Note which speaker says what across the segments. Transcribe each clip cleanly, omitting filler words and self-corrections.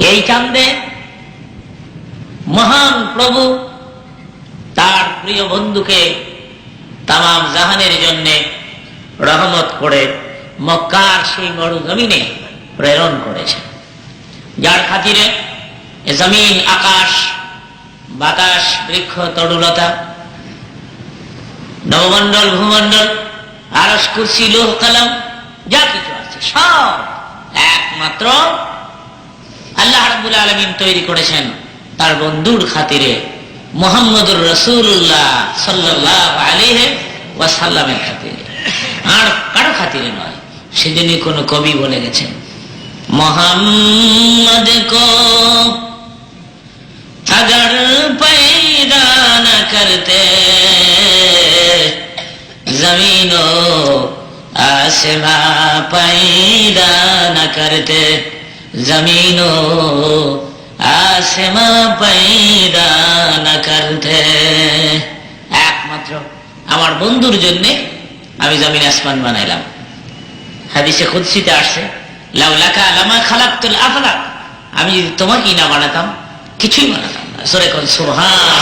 Speaker 1: এই চাঁদে মহান প্রভু তার প্রিয় বন্ধুকে তামাম জাহানের জন্য রহমত করে মক্কার সেই মরুজমিনে প্রেরণ করেছে, যার খাতিরে জমিন, আকাশ, বাতাস, বৃক্ষ, তরুলতা, নবমণ্ডল, ভূমণ্ডল, আরশ, কুরসি, লৌহ কলম যা কিছু আছে সব একমাত্র আল্লাহ রাব্বুল আলামিন তৈরি করেছেন তার বন্ধুর খাতিরে, মুহাম্মদুর রাসূলুল্লাহ সাল্লাল্লাহু আলাইহি ওয়াসাল্লামের খাতিরে, আর কারো খাতিরে নয়। সেদিনই কোন কবি বলে গেছেন, মোহাম্মদ কো अगर पैदा न करते जमीनो आसमां पैदा न करते जमीनो आसमां पैदा न करते। একমাত্র আমার বন্ধুর জন্য আমি জমিন আসমান বানাইলাম। হাদিসে কুদসিতে আসছে, লাউলাকা লামা খালাকতুল আফলাক, আমি যদি তোমাকে না বানাতাম কিছুই বানাতাম না। সূরা কোন সুবহানাল্লাহ।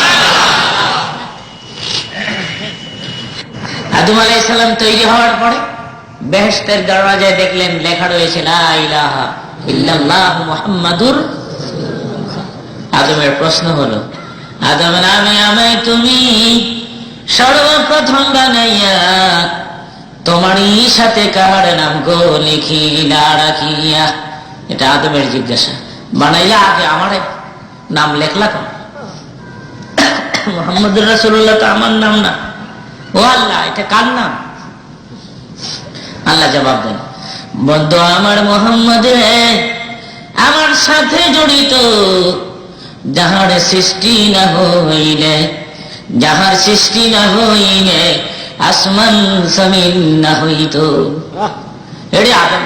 Speaker 1: আদম আলাইহিস সালাম তৈরি হওয়ার পরে বেহেশতের দরওয়াজায় দেখলেন লেখা রয়েছে লা ইলাহা ইল্লাল্লাহু মুহাম্মাদুর রাসূলুল্লাহ। আদমের প্রশ্ন হলো, আদম নামে আমায় তুমি সর্বপ্রথম বানাইয়া তোমারই সাথে কার নাম গো লিখি না রাখিয়া? এটা আদমের জিজ্ঞাসা। বানাইলা আগে আমার নাম লেখলা কেন? মুহাম্মদুর রাসূলুল্লাহ তো আমার নাম না। ও আল্লাহ, এটা কার নাম? আল্লাহ জবাব দেন, বন্ধু আমার মুহাম্মদ আমার সাথে জড়িত, যাহার সৃষ্টি না হইলে, যাহার সৃষ্টি না হইলে আসমান জমিন না হইত। এটা আদম,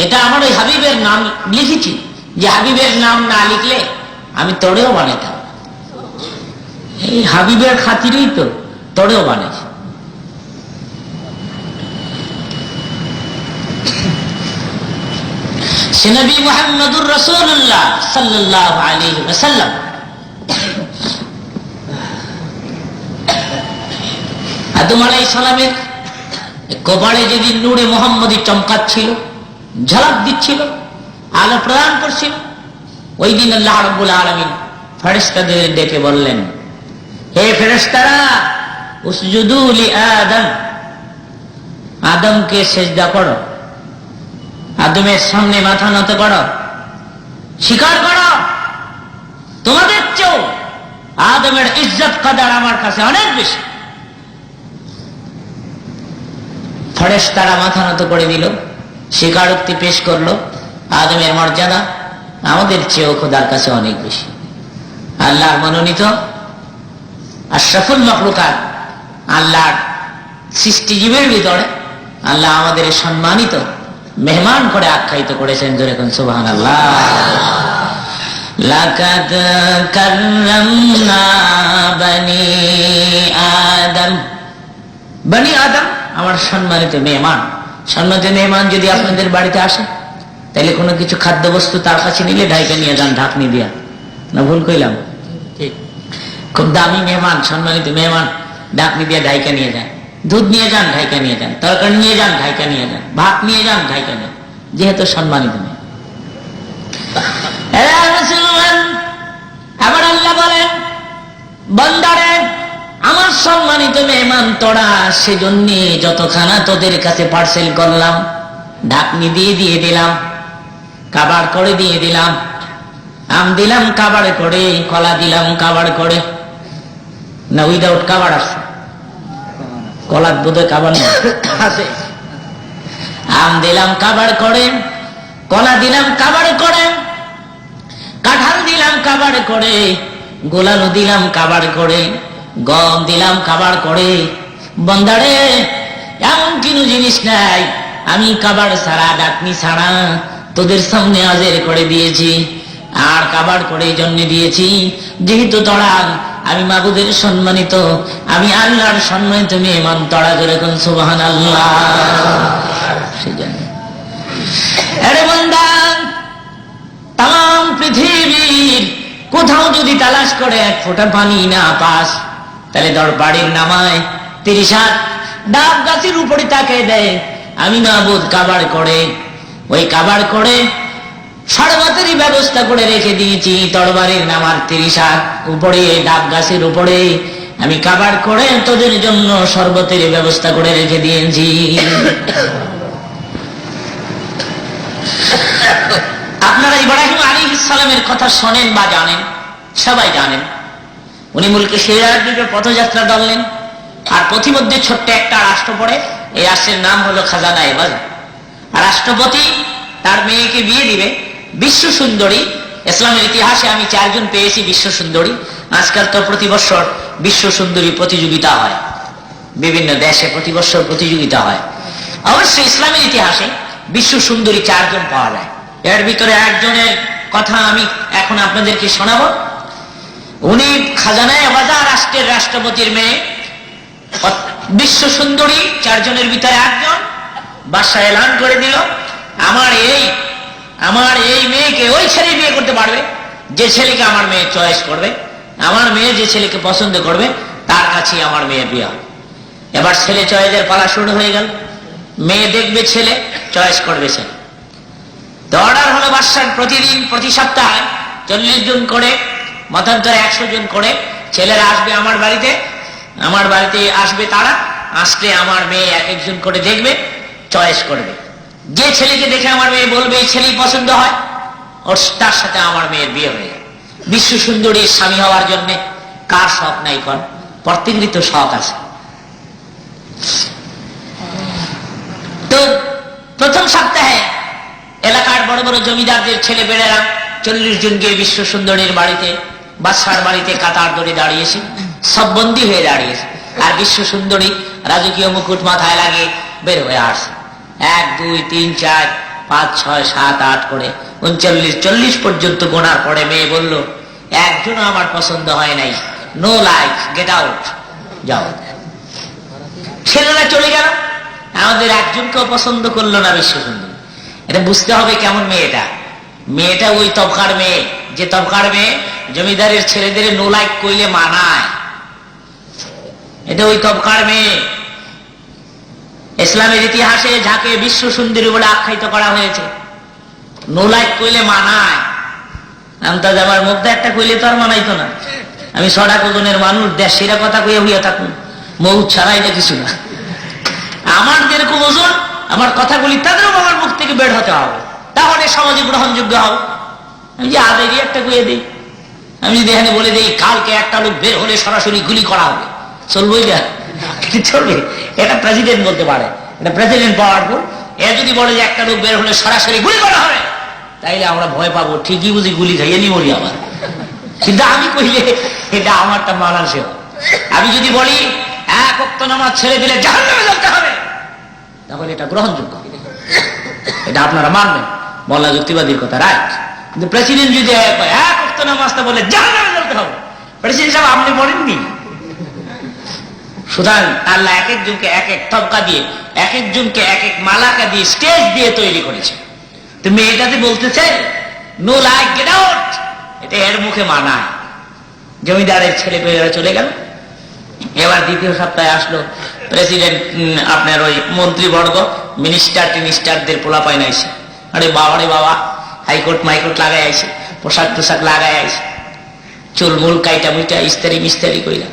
Speaker 1: এটা আমার ওই হাবিবের নাম লিখেছি, যে হাবিবের নাম না লিখলে আমি তোড়েও বানাইতাম। এই হাবিবের খাতিরেই তো তোড়েও বানাইছি। সে নবী মুহাম্মদুর রাসূলুল্লাহ সাল্লাল্লাহু আলাইহি ওয়াসাল্লাম আদম আলাইহিস সালামের কপালে যেদিন নূরে মুহাম্মদী চমকাচ্ছিল, ঝলক দিচ্ছিল, আলো প্রদান করছিল, ওই দিন আল্লাহ রাব্বুল আলামিন ফেরেশতাদের ডেকে বললেন, হে ফেরেশতারা, উসজুদু লি আদম, আদমকে সেজদা করো, আদমের সামনে মাথা নত করো, স্বীকার করো তোমাদের চেয়েও আদমের ইজ্জত কদর আমার কাছে অনেক বেশি। ফেরেশতারা মাথা নত করে দিল, স্বীকারোক্তি পেশ করলো, আদমের মর্যাদা আমাদের চেয়েও খোদার কাছে অনেক বেশি। আল্লাহর মনোনীত আশরাফুল মাখলুকাত, আল্লাহর সৃষ্টিজীবের ভিতরে আল্লাহ আমাদের সম্মানিত মেহমান করে আখ্যায়িত করেছেন। জোরে কোন সুবহানাল্লাহ। লাকাদ কাররামনা বনি আদম, বনি আদম আমার সম্মানিত মেহমান। সম্মানিত মেহমান যদি আপনাদের বাড়িতে আসে, তাহলে কোনো কিছু খাদ্যবস্তু তার কাছে নিলে ঢাইকা নিয়ে যান, ঢাকনি দিয়া, না ভুল কইলাম? খুব দামি মেহমান, সম্মানিত মেহমান, ঢাকনি দিয়ে ঢাইকা নিয়ে যান। দুধ নিয়ে যান, ঢাইকা নিয়ে যান। তরকারি নিয়ে যান, ঢাইকা নিয়ে যান। ভাত নিয়ে যান, ঢাইকা নিয়ে, যেহেতু সম্মানিত মেয়ে। আবার আল্লাহ বলেন, বান্দারে আমার সম্মানিত মেহমান তোরা, সেজন্য যতখানা তোদের কাছে পার্সেল করলাম, ঢাকনি দিয়ে দিলাম, কাবার করে দিয়ে দিলাম, আম দিলাম কাবার করে, কলা দিলাম কাবার করে, না উইদাউট কাবার আসছে? কলার দুধে কাবার আছে। আম দিলাম কাবার করে, কলা দিলাম কাবার করে, কাঁঠাল দিলাম কাবার করে, গোলালু দিলাম কাবার করে, গম দিলাম কাবার করে। বন্দারে এমন কোনো জিনিস নাই আমি কাবার ছাড়া, ডাকনি ছাড়া তোদের সামনে হাজির করে দিয়েছি। আর কাবার করে জন্য দিয়েছি, যেহেতু তোরা আমি মাবুদের সম্মানিত, আমি আল্লাহর সম্মানিত মেহমান, তোরা করে কোন সুবহানাল্লাহ। সেজন্য আরে বান্দা, তাম কোথাও যদি তালাশ করে এক ফোঁটা পানি না পাস, তাহলে ধর বাড়ির নামায় 30 হাত ডাব গাছের উপরে তাকে দেয়। আমি মাবুদ কাবার করে, ওই কাবার করে শরবতেরই ব্যবস্থা করে রেখে দিয়েছি। তরবারির নামার 30 হাত উপরে ডাব গাছের উপরে আমি কাবার করে তোদের জন্য শরবতের ব্যবস্থা করে রেখে দিয়েছি। আপনারা ইব্রাহিম আলাইহিস সালামের কথা শোনেন বা জানেন, সবাই জানেন। উনি মুলকে সিরার দিকে পথযাত্রা ধরলেন, আর পথিমধ্যে ছোট্ট একটা রাষ্ট্র পড়ে। এই রাষ্ট্রের নাম হলো খাজানায়ে বাজার। রাষ্ট্রপতি তার মেয়েকে বিয়ে দিবে বিশ্ব সুন্দরী। ইসলামের ইতিহাসে আমি 4 জন পেয়েছি বিশ্ব সুন্দরী। আজকাল তো প্রতি বছর বিশ্ব সুন্দরী প্রতিযোগিতা হয়, বিভিন্ন দেশে প্রতি বছর প্রতিযোগিতা হয়। অবশ্যই ইসলামের ইতিহাসে বিশ্ব সুন্দরী 4 জন পাওয়া যায়। এর ভিতরে একজনের কথা আমি এখন আপনাদেরকে শোনাবো। উনি খাজানায়ে বাজার রাষ্ট্রের রাষ্ট্রপতির মেয়ে, বিশ্ব সুন্দরী 4 জনের ভিতরে একজন। বাদশা এলান করে দিল, আমার এই মেয়েকে ওই ছেলে বিয়ে করতে পারবে যে ছেলেকে আমার মেয়ে চয়েস করবে। আমার মেয়ে যে ছেলেকে পছন্দ করবে তার কাছেই আমার মেয়ে বিয়ে হবে। এবার ছেলে চয়েসের পালা শুরু হয়ে গেল। মেয়ে দেখবে ছেলে, চয়েস করবে ছেলে। তো অর্ডার হলো বাদশার প্রতিদিন প্রতি সপ্তাহে 40 জন করে, মতান্তরে 100 জন করে ছেলেরা আসবে আমার বাড়িতে আসবে। তারা আসলে আমার মেয়ে এক একজন করে দেখবে, চয়েস করবে। যে ছেলেকে দেখে আমার মেয়ে বলবে এই ছেলেই পছন্দ হয়, ওর তার সাথে আমার মেয়ের বিয়ে হয়ে যাবে। বিশ্ব সুন্দরীর স্বামী হওয়ার জন্য কার শখ নাই? কোন প্রত্যেকেরই তো শখ আছে। তো প্রথম সপ্তাহে এলাকার বড় বড় জমিদারদের ছেলে বেড়েরা 40 জন গিয়ে বিশ্ব সুন্দরীর বাড়িতে, বাদশার বাড়িতে কাতার ধরে দাঁড়িয়েছে, সব বন্দী হয়ে দাঁড়িয়েছে। আর বিশ্ব সুন্দরী রাজকীয় মুকুট মাথায় লাগিয়ে বের হয়ে আসছে। 1 2 3 4 5 6 7 8 করে 39 40 পর্যন্ত গোনার পরে মেয়ে বলল, একজনও আমার পছন্দ হয় নাই, নো লাইক, গেট আউট, যাও। ছেলেরা চলে গেল, আমাদের একজনকেও পছন্দ করলো না বিশ্ব সুন্দরী। এটা বুঝতে হবে কেমন মেয়েটা ওই তবকার মেয়ে, যে তবকার মেয়ে জমিদারের ছেলেদের নো লাইক কইলে মানায়। এটা ওই তবকার মেয়ে। ইসলামের ইতিহাসে যাকে বিশ্ব সুন্দরী বলে আখ্যায়িত করা হয়েছে, নো লাইক কইলে মানায়। আন্তাজ আমার মুখটা একটা কইলে তো আর মানাইতো না। আমি 6 ওজনের মানুষ, দেশেরা কথা কইয়া হইয়া থাকুন, মৌ ছাড়া এটা কিছু না। আমার যেরকম ওজন, আমার কথাগুলি তাদেরও আমার মুখ থেকে বের হতে হবে, তাহলে সমাজে গ্রহণযোগ্য হবে। আমি যে আদেরই একটা কইয়ে দিই, আমি যদি এখানে বলে দিই কালকে একটা লোক বের হলে সরাসরি গুলি করা হবে, চলবই না? চলবে? এটা প্রেসিডেন্ট বলতে পারে, এটা প্রেসিডেন্ট পাওয়ারফুল। এ যদি বলে যে একটা লোক বের হলে সরাসরি গুলি করা হবে, তাইলে আমরা ভয় পাবো, ঠিকই বুঝি গুলি খাইয়ে নি মরি আবার। কিন্তু আমি কইলে এটা আমারটা মানানসে। আমি যদি বলি 1 ওয়াক্ত নামাজ ছেড়ে দিলে জাহান্নামে যেতে হবে, তাহলে এটা গ্রহণযোগ্য, এটা আপনারা মানবেন। মোল্লা যুক্তিবাদীর কথা রাইট। কিন্তু প্রেসিডেন্ট যদি 1 ওয়াক্ত নামাজটা বলে জাহান্নামে যেতে হবে, প্রেসিডেন্ট সাহেব আপনি বলেননি। সুতরাং আল্লাহ এক একজনকে এক এক তবকা দিয়ে, এক একজনকে এক এক মালাকা দিয়ে, স্টেজ দিয়ে তৈরি করেছে। তো মেয়েটাতে বলতেছে নো লাইক, গেট আউট, এটা এর মুখে মানায়। জমিদারের ছেলে পেয়েরা চলে গেল। এবার দ্বিতীয় সপ্তাহে আসলো প্রেসিডেন্ট, আপনার ওই মন্ত্রীবর্গ, মিনিস্টারদের পোলা পায় না এসে। আরে বাবা, হাইকোর্ট মাইকোর্ট লাগাই আইছে, পোশাক টোশাক লাগাই আইছে, চুলমুল কাইটা মুইটা ইস্তারি কইরা,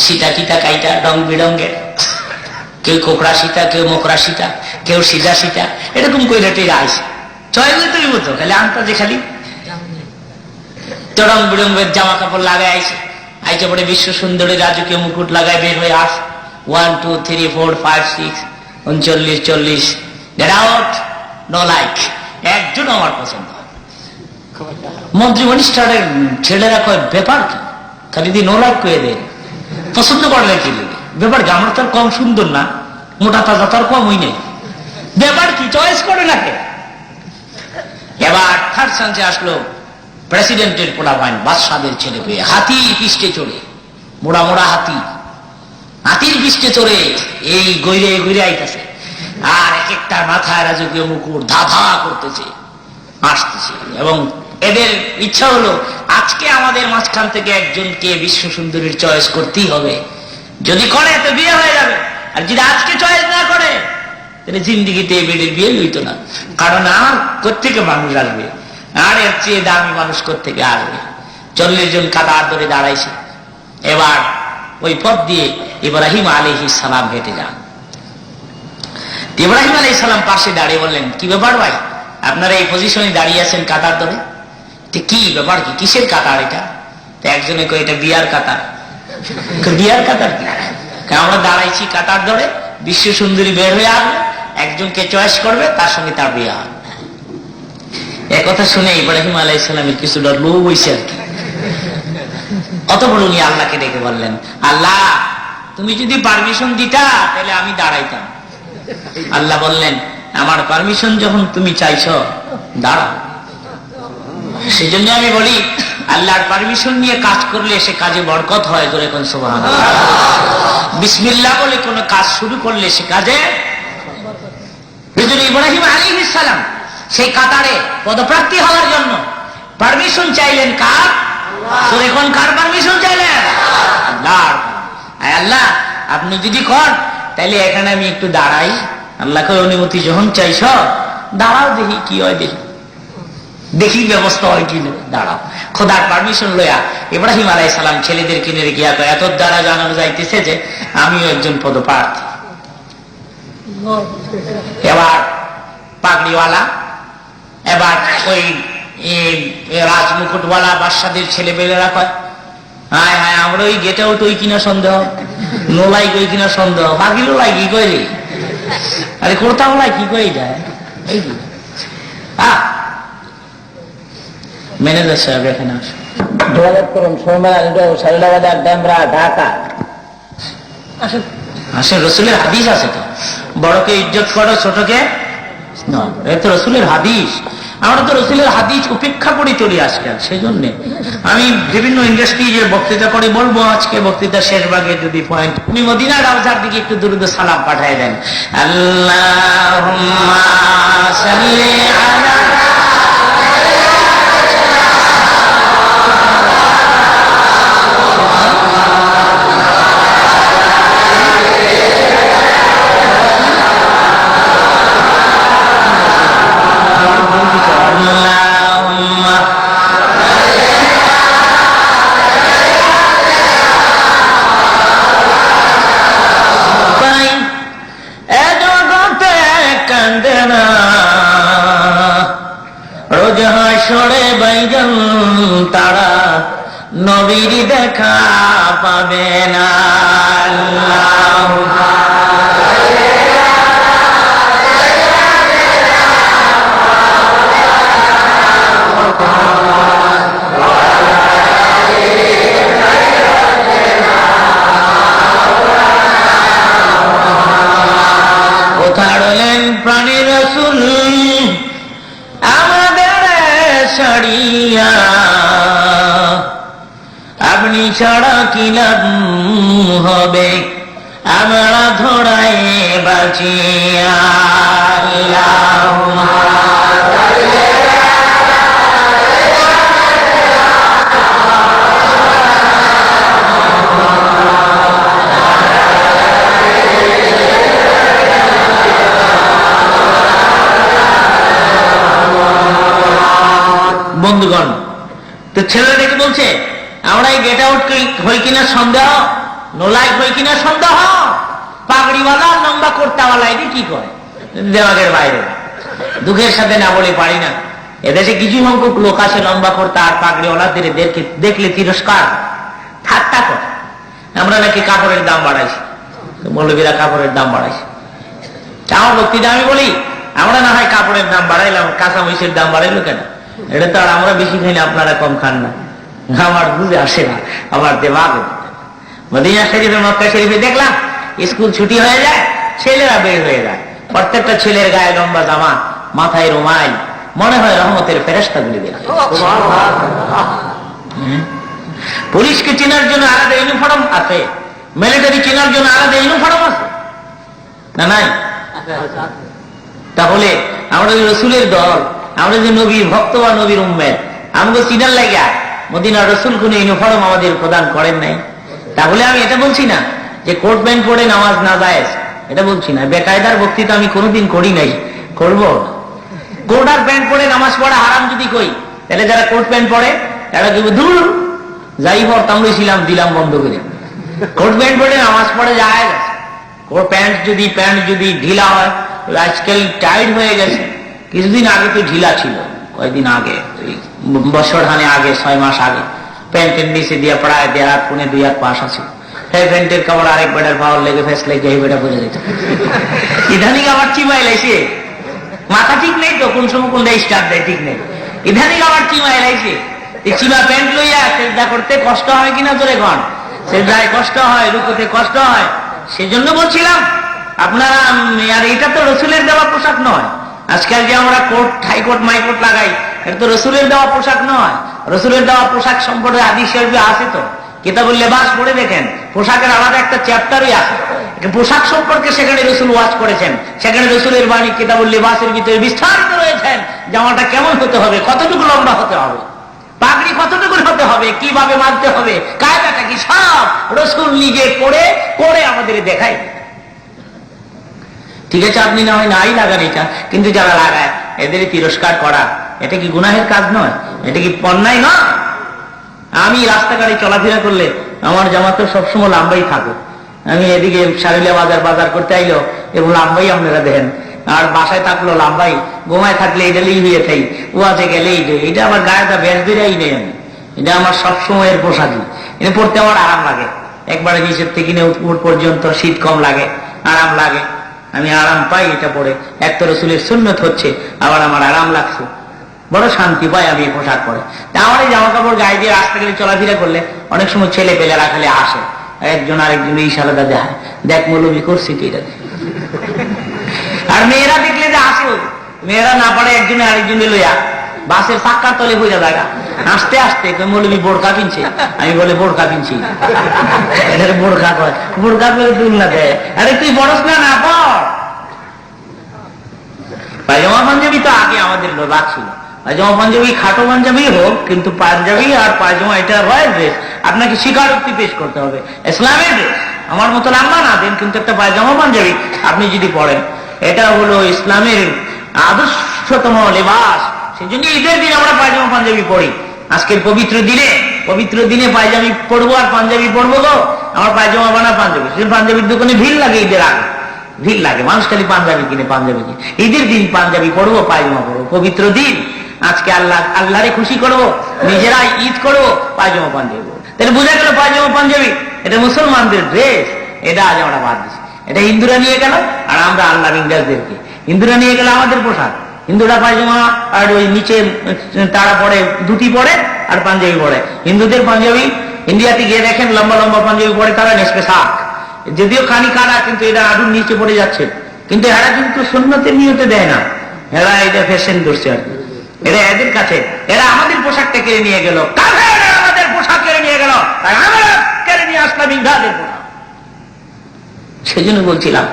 Speaker 1: সীতা কিতা কাইটা রং বিরঙ্গের, কেউ কোকড়া সীতা, কেউ মোকরা সীতা, কেউ সিধা সীতা, এরকম কইরা টেরা আইছে। চয়েস তৈরি মতো খালি আনতাজে খালি রং বিরঙ্গের জামা কাপড় লাগাই আইছে। আইতে পরে বিশ্ব সুন্দরী রাজকীয় মুকুট লাগায় বের হয়ে আস। 1 2 3 4 5 6 39 40, গেট আউট, নো লাইক, একজন আমার পছন্দ। মন্ত্রী মিনিস্টারের ছেলেরা কয় ব্যাপার কি, খালি দিয়ে নো লাইক কয়ে দেয়, পছন্দ করলে কি ব্যাপার কি? আমার তো আর কম সুন্দর না, মোটা তাজা তো আর কমই নেই, ব্যাপার কি? চয়েস করে নাকি? এবার থার্ড চান্সে আসলো প্রেসিডেন্টের পোলাপাইন, বাদশাদের ছেলে পেয়ে, হাতির পিষ্টে চড়ে, মোড়া হাতির পিষ্টে চড়ে এই গইরে আইতেছে। আর এক একটা মাথায় রাজকীয় মুকুট ধা করতেছে, আসতেছে। এবং এদের ইচ্ছা হলো আজকে আমাদের মাঝখান থেকে একজনকে বিশ্ব সুন্দরীর চয়েস করতেই হবে। যদি করে তো বিয়ে হয়ে যাবে, আর যদি আজকে চয়েস না করে তাহলে জিন্দিগিতে এই বেডির বিয়ে হইতো না। কারণ আর কোত্থেকে মানুষ আসবে, আর এর চেয়ে দামি মানুষ কোত্থেকে আসবে। 40 জন কাতার ধরে দাঁড়াইছে। এবার ওই পথ দিয়ে ইব্রাহিম আলাইহিস সালাম হেঁটে যান। ইব্রাহিম আলাইহিস সালাম পাশে দাঁড়িয়ে বললেন, কি ব্যাপার ভাই, আপনারা এই পজিশনে দাঁড়িয়ে আছেন কাতার ধরে? কি ব্যাপার, কি কিসের কাতার এটা? একজনে কয় এটা বিয়ার কাতার। বিয়ার কাতার কি? আমরা দাঁড়াইছি কাতার ধরে, বিশ্ব সুন্দরী বের হয়ে আসবে, একজনকে চয়েস করবে, তার সঙ্গে তার বিয়ে হবে। একথা শুনে ইব্রাহিম আলাইহিস সালামের কিছুটা লোভ হইছে আর কি। অতঃপর উনি আল্লাহকে ডেকে বললেন, আল্লাহ তুমি যদি পারমিশন দিতা তাহলে আমি দাঁড়াইতাম। আল্লাহ বললেন, আমার পারমিশন যখন তুমি চাইছ দাঁড়াও। সেজন্য আমি বলি, আল্লাহর পারমিশন নিয়ে কাজ করলে সে কাজে বরকত হয়। জোরে কোন সুবহানাল্লাহ। বিসমিল্লাহ বলে কোন কাজ শুরু করলে সে কাজে। ইব্রাহিম আলাইহিস সালাম সেই কাতারে পদপ্রার্থী হওয়ার জন্য পারমিশন চাইলেন কার? জোরে কোন কার পারমিশন চাইলেন? আল্লাহর। আল্লাহ আপনি যদি কর তাহলে এখানে আমি একটু দাঁড়াই। আল্লাহকে অনুমতি যখন চাইছ দাঁড়াও, দেখি কি হয়, দেখি ব্যবস্থা হয় কি দাঁড়াও। খোদার পারমিশন লয়া ইব্রাহিম আলাইহিস সালাম ছেলেদের কিনে গিয়া এত দ্বারা জানানো যাইতেছে যে আমিও একজন পদপ্রার্থী। এবার পাগড়িওয়ালা, এবার ওই রাজমুকুটওয়ালা বাদশাদের ছেলেপেলেরা কয়, হায় হায় আমরা ওই গেটে উঠোই কিনা সন্দেহ, নোলাই কই কিনা সন্দেহ, পাগড়ি লাই কি কই, আরে কোর্তাওয়ালাই কি কই যায়। ম্যানেজার সাহেব এখানে আসুন, যোগাযোগ করুন ঢাকা। আসেন, রসুলের হাদিস আছে তো, বড়কে ইজ্জত করো ছোটকে নয়, এটা রসুলের হাদিস। আমরা তো রসুলের হাদিস উপেক্ষা করে চলে আজকাল। সেই জন্য আমি বিভিন্ন ইন্ডাস্ট্রিজের বক্তৃতা করে বলবো, আজকে বক্তৃতা শেষ ভাগে যদি পয়েন্ট, তুমি মদিনা রাউজার দিকে একটু দুরূদ সালাম পাঠিয়ে দেন। আল্লাহুম্মা সাল্লি আলা তারা নবীর দেখা পাবে না। উঠাড়লেন প্রাণী রাসূল আমাদের ছাড়িয়া, আপনি ছাড়া কি লাভ হবে আমরা ধরায় বাঁচিয়া। বন্ধুগণ, তো ছেলেরা দেখে বলছে আমরা এই গেট আউট হই কিনা সন্দেহ, নোলাইক হই কিনা সন্দেহ, পাগড়িওয়ালা লম্বা কোর্তাওয়ালা এটি কি করে দেওয়াগের বাইরে। দুঃখের সাথে না বলে পারি না, এদেশে কিছু সংখ্যক লোক আছে লম্বা কোর্তা আর পাগড়িওয়ালাদের দেখলে তিরস্কার ঠাট্টা করে। আমরা নাকি কাপড়ের দাম বাড়াইছি, মৌলবীরা কাপড়ের দাম বাড়াইছে। আমার বক্তৃতা আমি বলি, আমরা না হয় কাপড়ের দাম বাড়াইলাম, কাঁচা মরিচের দাম বাড়াইলো কেন? এটা তো আর আমরা বেশি খাই না, আপনারা কম খান না। আমার বুঝে আসে না, আমার দেমাগে। মদিনা শরীফে মক্কা শরীফে দেখলাম স্কুল ছুটি হয়ে যায়, ছেলেরা বের হয়ে যায়, প্রত্যেকটা ছেলের গায়ে লম্বা জামা, মাথায় রুমাল, মনে হয় রহমতের ফেরেশতা গুলি বের। পুলিশকে চেনার জন্য আলাদা ইউনিফর্ম আছে, মিলিটারি চেনার জন্য আলাদা ইউনিফর্ম আছে না? নাই। তাহলে আমরা রসুলের দল, আমরা যে নবীর ভক্ত বা নবীর উম্মেত, আমাকে চিনার লাগা মদিনার রাসূল কোন ইউনিফর্ম আমাদের প্রদান করেন নাই। তাহলে আমি এটা বলছি না যে কোট প্যান্ট পরে নামাজ না জায়েজ, এটা বলছি না। বেকায়দার বক্তৃতা আমি কোনোদিন করি নাই, করব। কোট আর প্যান্ট পরে নামাজ পড়া হারাম যদি কই, তাহলে যারা কোট প্যান্ট পরে তারা কি দূর যাই পড়তাম ছিলাম, দিলাম বন্ধ করে। কোট প্যান্ট পরে নামাজ পড়ে যায়, কোট প্যান্ট যদি ঢিলা হয়, আজকাল টাইট হয়ে গেছে। কিছুদিন আগে তো ঢিলা ছিল, কয়েকদিন আগে, বছর খানে আগে, 6 মাস আগে প্যান্টের নিচে দিয়ে প্রায় 1.5 হাত পুনে 2 হাত পাশ আছে। সেই প্যান্টের কাপড় আরেক বেটার পাওয়ার লেগে ফেস লেগে এই বেটা বোঝা যেত। ইদানিং আবার চিমাই লাইছে, মাথা ঠিক নেই তো, কোন সময় কোনটা স্টার্ট দেয় ঠিক নেই। ইদানিং আবার চিমাই লাইছে, চিমা প্যান্ট লইয়া সেজদা করতে কষ্ট হয় কিনা জোরে কন, সেজদায় কষ্ট হয়, রুকুতে কষ্ট হয়। সেজন্য বলছিলাম আপনারা, আর এটা তো রসুলের দেওয়া পোশাক নয়। আজকাল যে আমরা কোট, হাইকোট, মাইকোট লাগাই, এটা তো রসুলের দেওয়া পোশাক নয়। রসুলের দেওয়া পোশাক সম্পর্কে হাদিস শরীফে আছে তো, কিতাবুল লিবাস পড়ে দেখেন, পোশাকের আলাদা একটা চ্যাপ্টারই আছে। পোশাক সম্পর্কে সেখানে রসুল ওয়াজ করেছেন, সেখানে রসুলের বাণী কিতাবুল লিবাসের ভিতরে বিস্তারিত রয়েছেন। জামাটা কেমন হতে হবে, কতটুকু লম্বা হতে হবে, পাগড়ি কতটুকু হতে হবে, কিভাবে মানতে হবে, কায়দাটা কি, সব রসুল নিজে করে আমাদের দেখায়। ঠিক আছে, আপনি না হয় নাই লাগান এটা, কিন্তু যারা লাগায় এদের তিরস্কার করা, এটা কি গুনাহের কাজ নয়? এটা কি অন্যায় নয়? আমি রাস্তাঘাটে চলাফেরা করলে আমার জামা তো সবসময় লাম্বাই থাকে। আমি এদিকে সারিলা বাজার করতে আইলো এবং লাম্বাই আপনারা দেখেন, আর বাসায় থাকলো লাম্বাই, ঘুমায় থাকলে এটা লিয়ে হয়ে থাই, ওয়াজে গেলে এটা আমার গায়েটা বেশ বেরাই নেই। আমি এটা আমার সবসময়ের পোশাকই, এটা পড়তে আমার আরাম লাগে। একবারে নিচের থেকে উপর পর্যন্ত শীত কম লাগে, আরাম লাগে, আমি আরাম পাই এটা পরে। এক তো রসুলের সুন্নত হচ্ছে, আবার আমার আরাম লাগছে, বড় শান্তি পাই আমি পোশাক পরে। তা আমার এই জামা কাপড় গায়ে দিয়ে রাস্তাঘাটে চলাফেরা করলে অনেক সময় ছেলে পেলেরা খালি আসে, একজন আরেকজন ইশারাটা দেখায়, দেখ মৌলবি করছি কি এটা। আর মেয়েরা দেখলে যে আসে, মেয়েরা না পারে একজনে আরেকজনে লইয়া বাসের চাক্কার তলে হইয়া জায়গা আস্তে আস্তে মৌলবি বোরকা কিনছে। আমি বলে বোরকা কিনছি, এটা বোরকা কয়, বোরকা করে তুলনা দেয়। আরে তুই বড়স না পড়। পায়জামা পাঞ্জাবি তো আগে আমাদের লোক ছিল, পায়জামা পাঞ্জাবি খাটো পাঞ্জাবি হোক, কিন্তু পাঞ্জাবি আর পায়জামা এটা রয়্যাল ড্রেস। আপনাকে স্বীকারোক্তি পেশ করতে হবে, ইসলামের ড্রেস। আমার মতো লম্বা না দেন, কিন্তু একটা পায়জামা পাঞ্জাবি আপনি যদি পড়েন, এটা হলো ইসলামের আদর্শতম লেবাস। সেই জন্য ঈদের দিন আমরা পায়জামা পাঞ্জাবি পড়ি। আজকের পবিত্র দিনে পায়জামি পড়বো আর পাঞ্জাবি পড়বো গো, আমার পায়জামা বানা পাঞ্জাবি। পাঞ্জাবির দোকানে ভিড় লাগে, ঈদের আগে ভিড় লাগে, মানুষ খালি পাঞ্জাবি কিনে, পাঞ্জাবি কিনে। ঈদের দিন পাঞ্জাবি পড়বো, পায়জামা পড়বো, পবিত্র দিন। আজকে আল্লাহরে খুশি করবো, নিজেরাই ঈদ করবো, পায়জামা পাঞ্জাবি। তাহলে বোঝা গেল পায়জামা পাঞ্জাবি এটা মুসলমানদের ড্রেস। এটা আজ আমরা বাদ দিচ্ছি, এটা হিন্দুরা নিয়ে গেল, আর আমরা আল্লাহ ইংরেজদেরকে। হিন্দুরা নিয়ে গেল আমাদের পোশাক, হিন্দুরা পায়জামা আর ওই নিচে তারা পড়ে, ধুতি পড়ে আর পাঞ্জাবি পড়ে। হিন্দুদের পাঞ্জাবি ইন্ডিয়াতে গিয়ে দেখেন লম্বা লম্বা পাঞ্জাবি পড়ে তারা, নেসপে শাক, যদিও খানি কাটা, কিন্তু এটা আডুর নিচে পড়ে যাচ্ছে। কিন্তু এরা কিন্তু সুন্নতের নিয়তে দেয় না, এরা এটা ফ্যাশন করছে আর কি। এরা এদের কাছে, এরা আমাদের পোশাকটা কেড়ে নিয়ে গেল, আমাদের পোশাক কেড়ে নিয়ে গেল, আমরা কেড়ে নিয়ে আসলাম ইংরেজদের পোশাক। সেই জন্য বলছিলাম,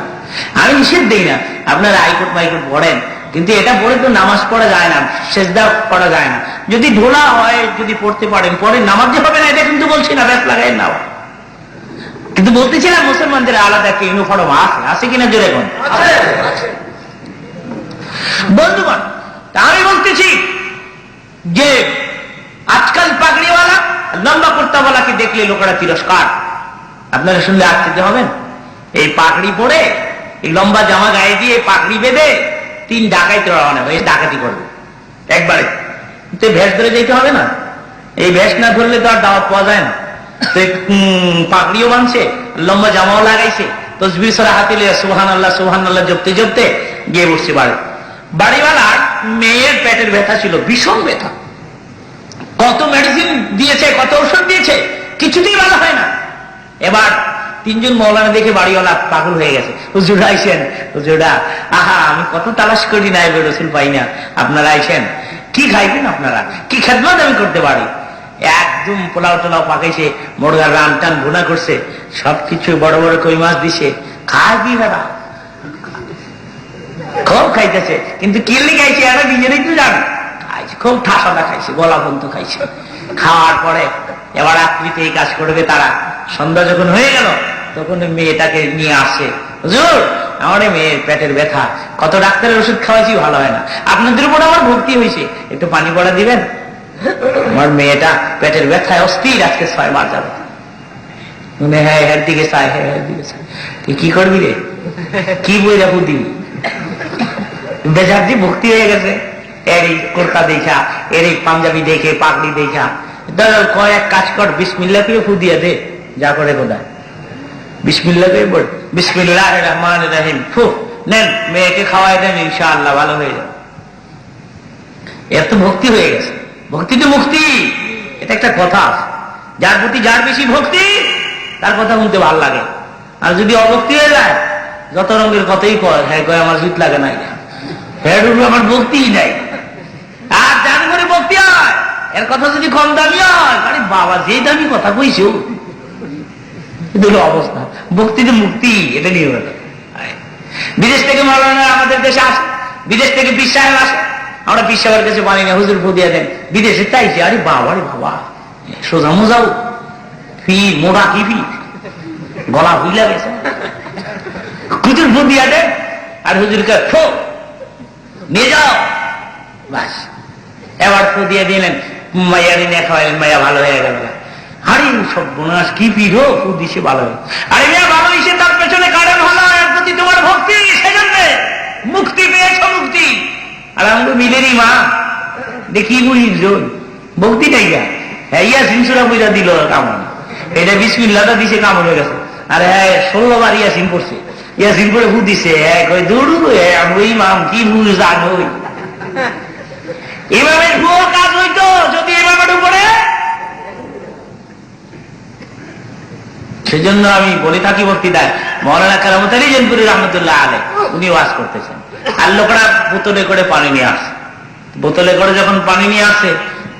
Speaker 1: আমি নিষেধ দিই না আপনারা হাইকোট মাইকোট পড়েন, কিন্তু এটা পড়ে তো নামাজ পড়া যায় না, সেজদা করা যায় না। যদি ঢোলা হয়, যদি পড়তে পারেন পড়েন, নামাজ যে হবে না এটা কিন্তু বলছি না, ব্যাস লাগাই না। কিন্তু বলতেছিলাম মুসলমানদের আলাদা একটা ইউনিফর্ম আছে কিনা জোরে কোন বন্ধুগণ। তা আমি বলতেছি যে আজকাল পাগড়িওয়ালা, লম্বা কুর্তাওয়ালাকে দেখলে লোকেরা তিরস্কার। আপনারা শুনলে আশ্চর্য হবেন, এই পাগড়ি পরে, এই লম্বা জামা গায়ে দিয়ে পাগড়ি বেঁধে 3 ডাকাইতে রওনা হবে, ডাকাতি করবে একবারে। তো ভেস ধরে যেতে হবে না, এই ভেস না ধরলে তো আর দাওয়াত পাওয়া যায় না। পাগড়িও বানছে, লম্বা জামাও লাগাইছে, তসবির সারা হাতে লিয়ে সুবহানাল্লাহ জপতে গিয়ে বসছে বাড়ি। বাড়িওয়ালার মেয়ের পেটের ব্যথা ছিল, ভীষণ ব্যথা, কত মেডিসিন দিয়েছে, কত ওষুধ দিয়েছে, কিছুতেই ভালো হয় না। এবার 3 জন মৌলানা দেখে বাড়িওয়ালা পাগল হয়ে গেছে, হুজুর আইসেন, হুজুরা আহা আমি কত তালাশ করি না, এবার রসুল পাই না, আপনারা আইসেন, কি খাইবেন আপনারা, কি খেদমত আমি করতে পারি। একদম পোলাও টোলাও পাকাইছে, মুরগার রান টান ভুনা করছে, সবকিছু বড় বড় কই মাছ দিছে, খায় কি দাদা খুব খাইতেছে, কিন্তু কিনলে খাইছে এরা নিজেরাই তো জানে, খাইছে খুব ঠাসাটা খাইছে, গলা পর্যন্ত খাইছে। খাওয়ার পরে এবার রাত্রিতে এই কাজ করবে তারা। সন্ধ্যা যখন হয়ে গেল তখন মেয়েটাকে নিয়ে আসে, হুজুর আমার মেয়ের পেটের ব্যথা, কত ডাক্তারের ওষুধ খাওয়াইছি ভালো হয় না, আপনাদের উপর আমার ভর্তি হয়েছে, একটু পানি পড়া দিবেন, আমার মেয়েটা পেটের ব্যথায় অস্থির, আজকে 6 বার যাবে। হ্যাঁ এর দিকে চাই, হ্যাঁ এর দিকে চাই। তুই কি করবি রে, কি বই রাখু দিবি? বেজারজি ভক্তি হয়ে গেছে, এর এই কোরতা দেখা, এর এই পাঞ্জাবি দেখে, পাগড়ি দেখা, কয়েক কাজ কর, বিসমিল্লাহ করে ফু দিয়ে দে, যা করে কোথায় বিসমিল্লাহ করে বল, বিসমিল্লাহির রহমানির রহিম, ফু নেন, মেয়েকে খাওয়াই দেন, ইনশাআল্লাহ ভালো হয়ে যাবে। এর তো ভক্তি হয়ে গেছে। ভক্তি তো মুক্তি, এটা একটা কথা। যার প্রতি যার বেশি ভক্তি তার কথা শুনতে ভালো লাগে। আর যদি অভক্তি হয়ে যায়, যত রঙের কথাই কয়, হ্যাঁ কয় আমার জিত লাগে নাই, হ্যাঁ আমার ভক্তিই নাই। আর যার উপরে ভক্তি হয়, এর কথা যদি কম দামি হয়, আরে বাবা যে দামি কথা কইছো, দুটো অবস্থা। ভক্তিতে মুক্তি, এটা নিয়ে বিদেশ থেকে মাওলানা আমাদের দেশে আসে, বিদেশ থেকে পীর সাহেব আসে, আমরা পীর সাহেবের কাছে পানি না, হুজুর ফু দিয়ে দেন। বিদেশে চাইছে, আরে বাবা রে বাবা, সোজা মোজাও ফি, মোড়া কি ফি, গলা হুইলা গেছে, হুজুর ফু দিয়ে দেন, আর হুজুরকে ফো নিয়ে যাও, বাস এবার ফু দিয়ে দিলেন, মাইয়া দিনে খাওয়াইলেন, মাইয়া ভালো হয়ে গেল। আরে সব বোনাস কি পিড়ো, ফু দিছে ভালো হয়ে, আরে মেয়া ভালো হয়েছে, তার পেছনে কারণ হলো এর প্রতি তোমার ভক্তি, সেজন্য মুক্তি পেয়েছ, মুক্তি। আর আমরা মিলেরই মা দেখি বুড়ির জোর ভক্তি নাই গা, হ্যাঁ ইয়া সিনসুরা বুঝা দিল কামড়, এটা বিসমিল্লাহটা দিছে কামড় হয়ে গেছে। আরে হ্যাঁ 16 বার ইয়াসিন পড়ছে, ইয়াসিন করে ফু দিছে, কই দৌড়ু আমি ইমাম কি বুঝ জানো, এভাবে ভুয়ো কাজ হইতো যদি এভাবে উপরে। সেজন্য আমি বলে থাকি বক্তৃতায়, মৌলানা কারামত আলী জেনপুরি রহমতুল্লাহ আলাইহি উনি ওয়াজ করতেছেন, আর লোকেরা বোতলে করে পানি নিয়ে আসে। বোতলে করে যখন পানি নিয়ে আসে,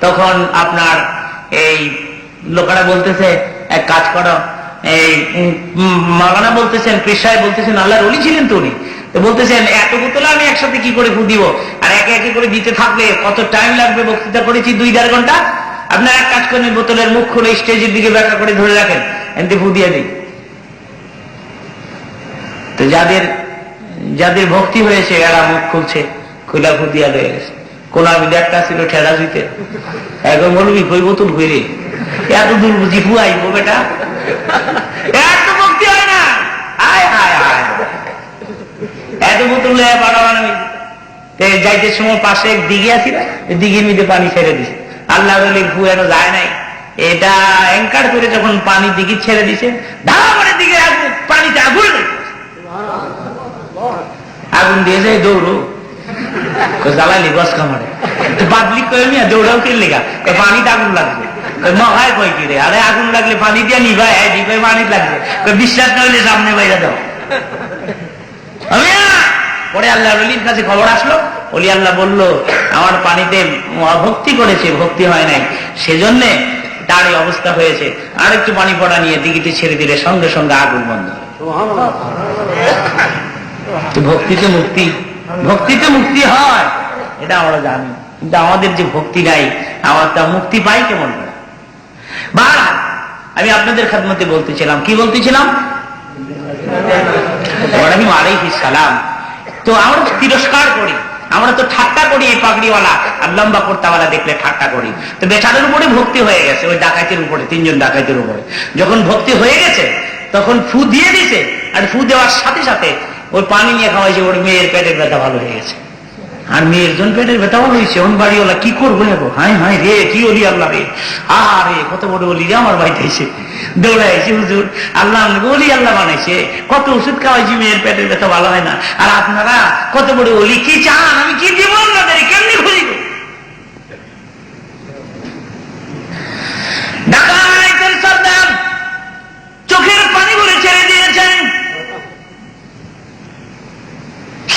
Speaker 1: তখন আপনার এই লোকেরা বলতেছে এক কাজ করো, এই মাওলানা বলতেছেন, পীর সাহেব বলতেছেন, আল্লাহর ওলি ছিলেন তো উনি, তো বলতেছেন এত বোতলে আমি একসাথে কি করে ফু দিব, আর একে একে করে দিতে থাকলে কত টাইম লাগবে, বক্তৃতা করেছি 2-4 ঘন্টা, আপনার এক কাজ করেন, বোতলের মুখ খুলে স্টেজের দিকে ব্যাখ্যা করে ধরে রাখেন, এমনি ফু দিয়ে দিই। তো যাদের ভক্তি হয়েছে এরা মুখ খুলছে, খুলা ফু দিয়া হয়ে গেছে। কোন আমি একটা ছিল ঠেলা দিতে, এখন বলবি কই বোতল ঘুরে, এত দূর বুঝি ফু আইবো বেটা, এত ভক্তি হয় না, আয় হায় হায়, এত বোতল বানাবানো। যাইতে সময় পাশে এক দিঘি আসি না, দিঘির মধ্যে পানি ছেড়ে দিছে, আল্লাহ বলে ফু এত যায় নাই, এটা অ্যাঙ্কার করে যখন পানি দিঘি ছেড়ে দিছে, ধারে দিকে পানিতে আগুন দিয়ে যায়, দৌড়ো জ্বালাইলি গছ কামারে, পাবলিক করে নিয়ে দৌড়াও কি লেগা, পানিতে আগুন লাগছে, মহায় কয় কি রে, আরে আগুন লাগলে পানি দিয়ে নিভায়, নিভাই পানি লাগছে, বিশ্বাস না হইলে সামনে বাইরে দাও। পরে আল্লাহ অলির কাছে খবর আসলো, অলি আল্লাহ বলল আমার পানিতে ভক্তি করেছে, ভক্তি হয় নাই, সেজন্য তার এই অবস্থা হয়েছে, আর একটু পানি পড়া নিয়ে দিঘিতে ছেড়ে দিলে সঙ্গে সঙ্গে আগুন বন্ধ। ভক্তিতে মুক্তি, ভক্তিতে মুক্তি হয় এটা আমরা জানি, কিন্তু আমাদের যে ভক্তি নাই, আমার তা মুক্তি পাই কেমন করে? বারবার আমি আপনাদের খেদমতে বলতেছিলাম, কি বলতেছিলাম, ইব্রাহিম আলাইহিস সালাম। তো আমরা তো তিরস্কার করি, আমরা তো ঠাট্টা করি, এই পাগড়িওয়ালা আর লম্বা কুর্তাওয়ালা দেখলে ঠাট্টা করি। তো বেচারের উপরে ভক্তি হয়ে গেছে, ওই ডাকাতের উপরে, 3 জন ডাকাতের উপরে যখন ভক্তি হয়ে গেছে, তখন ফু দিয়ে দিছে, আর ফু দেওয়ার সাথে সাথে ওই পানি নিয়ে খাওয়াইছে, ওর মেয়ের পেটের ব্যথা ভালো হয়ে গেছে। আর মেয়ের জন পেটের ব্যথা ভালো হয়েছে, ওন বাড়িওয়ালা কি করবো নেবো, হায় হায় রে, কি অলি আল্লাহ রে, আরে কত বড় অলি রে আমার বাড়িতে এসে দৌড়াইছে, হুজুর আল্লাহ অলি আল্লাহ বানাইছে, কত ওষুধ খাওয়াইছি, মেয়ের পেটের ব্যথা ভালো হয় না, আর আপনারা কত বড় অলি, কি চান, আমি কি দিব আপনাদের, কেমনি খুঁজিব? ডাকাতের সর্দার চোখের পানি ভরে ছেড়ে দিয়েছেন,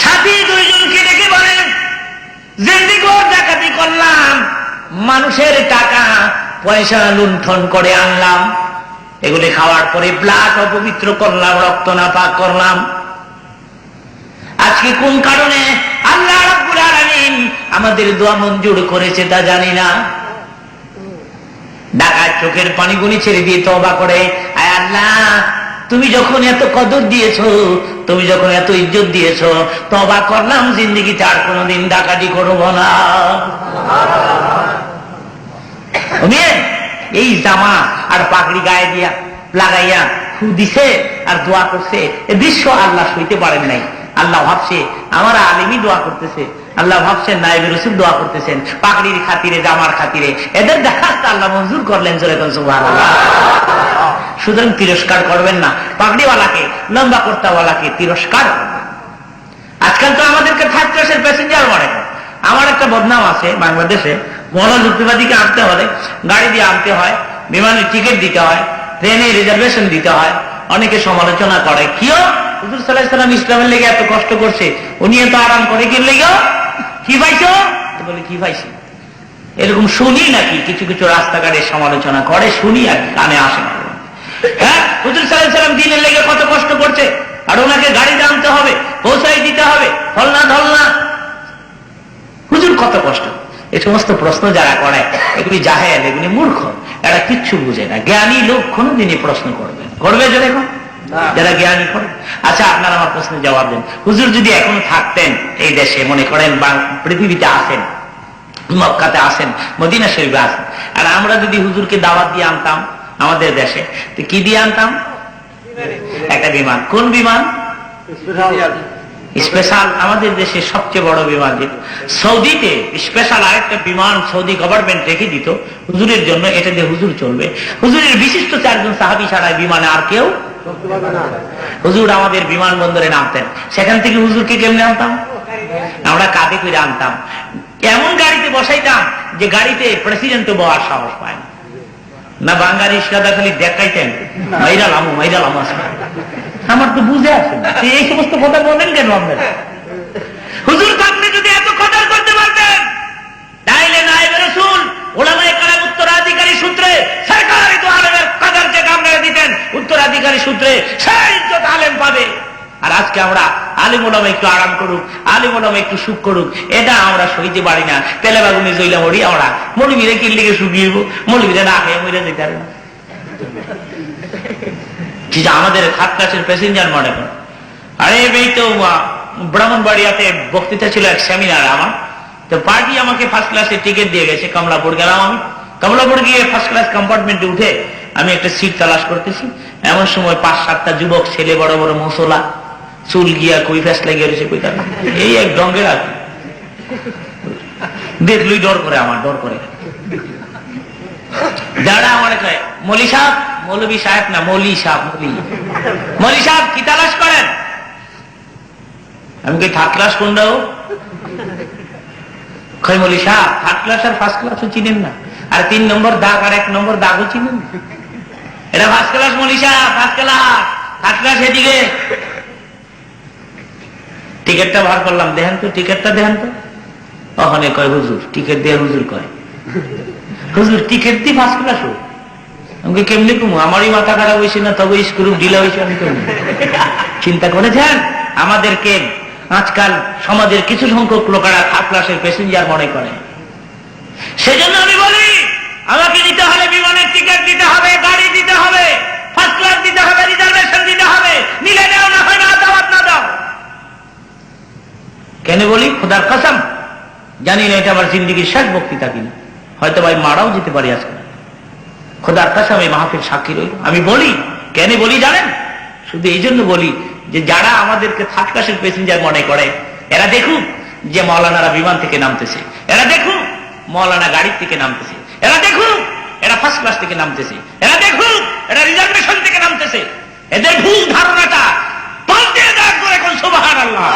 Speaker 1: সাথী 2 জনকে ডেকে বলেন, জিন্দিগো ডাকাতি করলাম, মানুষের টাকা পয়সা লুণ্ঠন করে আনলাম, এগুলি খাওয়ার পরে ব্লাড অপবিত্র করলাম, রক্ত নাপাক করলাম, আজকে কোন কারণে আল্লাহ রাব্বুল আলামিন আলামিন আমাদের দোয়া মঞ্জুর করেছে তা জানি না। ডাকাত চোখের পানিগুলি ছেড়ে দিয়ে তওবা করে, আয় আল্লাহ, তুমি যখন এত কদর দিয়েছো, তুমি যখন এত ইজ্জত দিয়েছো, তওবা করলাম জিন্দেগিতে আর কোনোদিন ডাকাতি করব না। এই জামা আর পাগড়ি গায়ে দিয়া লাগাইয়া ফু দিছে আর দোয়া করছে, এ দৃশ্য আল্লাহ সইতে পারেন নাই। আল্লাহ ভাবছে আমার আলিমই দোয়া করতেছে, আল্লাহ ভাবছেন নায়েবে রাসূল দোয়া করতেছেন পাগড়ির খাতিরে, জামার খাতিরে, এদের দেখাত আল্লাহ মঞ্জুর করলেন। জোরে কোন সুবহানাল্লাহ। সুতরাং তিরস্কার করবেন না, পাগড়িওয়ালাকে, লম্বা কুর্তাওয়ালাকে তিরস্কার করবেন। আজকাল তো আমাদেরকে থার্ড ক্লাসের প্যাসেঞ্জার মনে করে। আমার একটা বদনাম আছে বাংলাদেশে, মনোযুক্তিবাদীকে আনতে হলে গাড়ি দিয়ে আনতে হয়, বিমানের টিকিট দিতে হয়, ট্রেনে রিজার্ভেশন দিতে হয়। অনেকে সমালোচনা করে, কিও হুজুর সাল্লাল্লাহু আলাইহি ওয়াসাল্লাম ইসলামের লেগে এত কষ্ট করছে, উনি এত আরাম করে কি লেগে, কি পাইছো? বলে কি পাইছি, এরকম শুনি নাকি কিছু কিছু রাস্তাঘাটে সমালোচনা করে, শুনি আর কানে আসে না। হ্যাঁ, হুজুর সাল্লাল্লাহু আলাইহি ওয়াসাল্লাম দ্বীনের লেগে কত কষ্ট করছে, আর ওনাকে গাড়িতে আনতে হবে, পৌঁছাই দিতে হবে, ফলনা ধলনা, হুজুর কত কষ্ট। এই সমস্ত প্রশ্ন যারা করে এগুলি জাহেল, এগুলি মূর্খ, এরা কিচ্ছু বুঝে না। জ্ঞানী লোক কোনোদিনই প্রশ্ন করবে যে দেখো যারা জ্ঞানী করে। আচ্ছা, আপনারা আমার প্রশ্নের জবাব দেন। হুজুর যদি এখন থাকতেন এই দেশে, মনে করেন বা পৃথিবীতে আসেন, মক্কাতে আসেন, মদিনা শরীফে আসেন, আর আমরা যদি হুজুরকে দাওয়াত দিয়ে আনতাম আমাদের দেশে, তো কি দিয়ে আনতাম? একটা বিমান। কোন বিমান? স্পেশাল। আমাদের দেশে সবচেয়ে বড় বিমান দিত। সৌদিতে স্পেশাল আরেকটা বিমান সৌদি গভর্নমেন্ট রেখে দিত হুজুরের জন্য, এটা দিয়ে হুজুর চলবে। হুজুরের বিশিষ্ট 4 জন সাহাবী ছাড়া বিমানে আর কেউ। হুজুর আমাদের বিমানবন্দরে নামতেন, সেখান থেকে হুজুরকে কেমনে আনতাম? আমরা কাঁধে করে আনতাম, এমন গাড়িতে বসাইতাম যে গাড়িতে প্রেসিডেন্টও বলার সাহস পায় না। বাঙালি রিক্সাটা খালি দেখাইতেন, মাইরালাম। আমার তো বুঝে আসে না এই সমস্ত কথা বলেন কেন আপনারা? হুজুর থাকলে যদি এত কথা করতে পারতেন, তাইলে নায়েবে রাসূল উলামায়ে কেরাম উত্তরাধিকারী সূত্রে সরকারি তো আলেমের কদর যে কামড়ে দিতেন, উত্তরাধিকারী সূত্রে সেই ইজ্জত আলেম পাবে। আর আজকে আমরা আলিম ওলামা একটু আরাম করুক, আলিম ওলামা একটু সুখ করুক, এটা আমরা সইতে পারি না। তেলে বাগুনে জইলা মরি আমরা। মৌলবীরা কি লিগে শুকিয়ে মৌলবীরা না খেয়ে মরে যেতে পারে না। আমাদের থার্ড ক্লাসের প্যাসেঞ্জার মনে করেন। আরে এই তো ব্রাহ্মণবাড়িয়াতে বক্তৃতা ছিল এক সেমিনার আমার, তো পার্টি আমাকে ফার্স্ট ক্লাসে টিকিট দিয়ে গেছে। কমলাপুর গেলাম আমি। কমলাপুর গিয়ে ফার্স্ট ক্লাস কম্পার্টমেন্টে উঠে আমি একটা সিট তালাশ করতেছি, এমন সময় 5-7টা যুবক ছেলে, বড় বড় মশলা, চুল গিয়া কই ফ্যাস লাগিয়ে রয়েছে, কই তার এই এক ডঙ্গের আর দেখলই ডর করে, আমার ডর করে। যারা আমার কয় মৌলী সাহেব, মৌলবী সাহেব না, মৌলী সাহেব, মৌলী সাহেব কি তালাশ করেন? আমি কি থার্ড ক্লাস কোনটাও? কয় মৌলী সাহেব থার্ড ক্লাস আর ফার্স্ট ক্লাসও চিনেন না, আর 3 নম্বর দাগ আর 1 নম্বর দাগও চিনেন না। এটা ফার্স্ট ক্লাস মৌলী সাহেব, ফার্স্ট ক্লাস, থার্ড ক্লাস এদিকে। টিকিটটা বার করলাম, দেখেন তো টিকিটটা, দেখেন তো। ওখানে কয় হুজুর টিকিট দিয়ে, হুজুর কয় হুজুর টিকিট দিয়ে ফার্স্ট ক্লাস হোক। আমাকে কেমনি কমু, আমারই মাথা খারাপ হয়েছে না, তবে স্ক্রু ঢিলা হয়েছে, আমি কেমন চিন্তা করেছেন? আমাদেরকে আজকাল সমাজের কিছু সংখ্যক লোকেরা থার্ড ক্লাসের প্যাসেঞ্জার মনে করে। সেজন্য আমি বলি, আমাকে নিতে হলে বিমানের টিকিট দিতে হবে, গাড়ি দিতে হবে, ফার্স্ট ক্লাস দিতে হবে, রিজার্ভেশন দিতে হবে। নিলে নেও, না হয় না, দাওয়াত না দাও। কেন বলি? খোদার কসম, জানি না এটা আমার জিন্দেগির শেষ বক্তৃতা কিনা, হয়তো ভাই মারাও যেতে পারি আজকে। খোদার কসম, এই মাহফিল সাক্ষী রইল। আমি বলি, কেন বলি জানেন? শুধু এই জন্য বলি যে যারা আমাদেরকে থার্ড ক্লাসের প্যাসেঞ্জার মনে করে, এরা দেখুক যে মাওলানারা বিমান থেকে নামতেছে, এরা দেখুক মাওলানা গাড়ির থেকে নামতেছে, এরা দেখুক এরা ফার্স্ট ক্লাস থেকে নামতেছে, এরা দেখুক এরা রিজার্ভেশন থেকে নামতেছে। এদের ভুল ধারণাটা পাল্টে দেওয়ার করে কোন সুবহানাল্লাহ।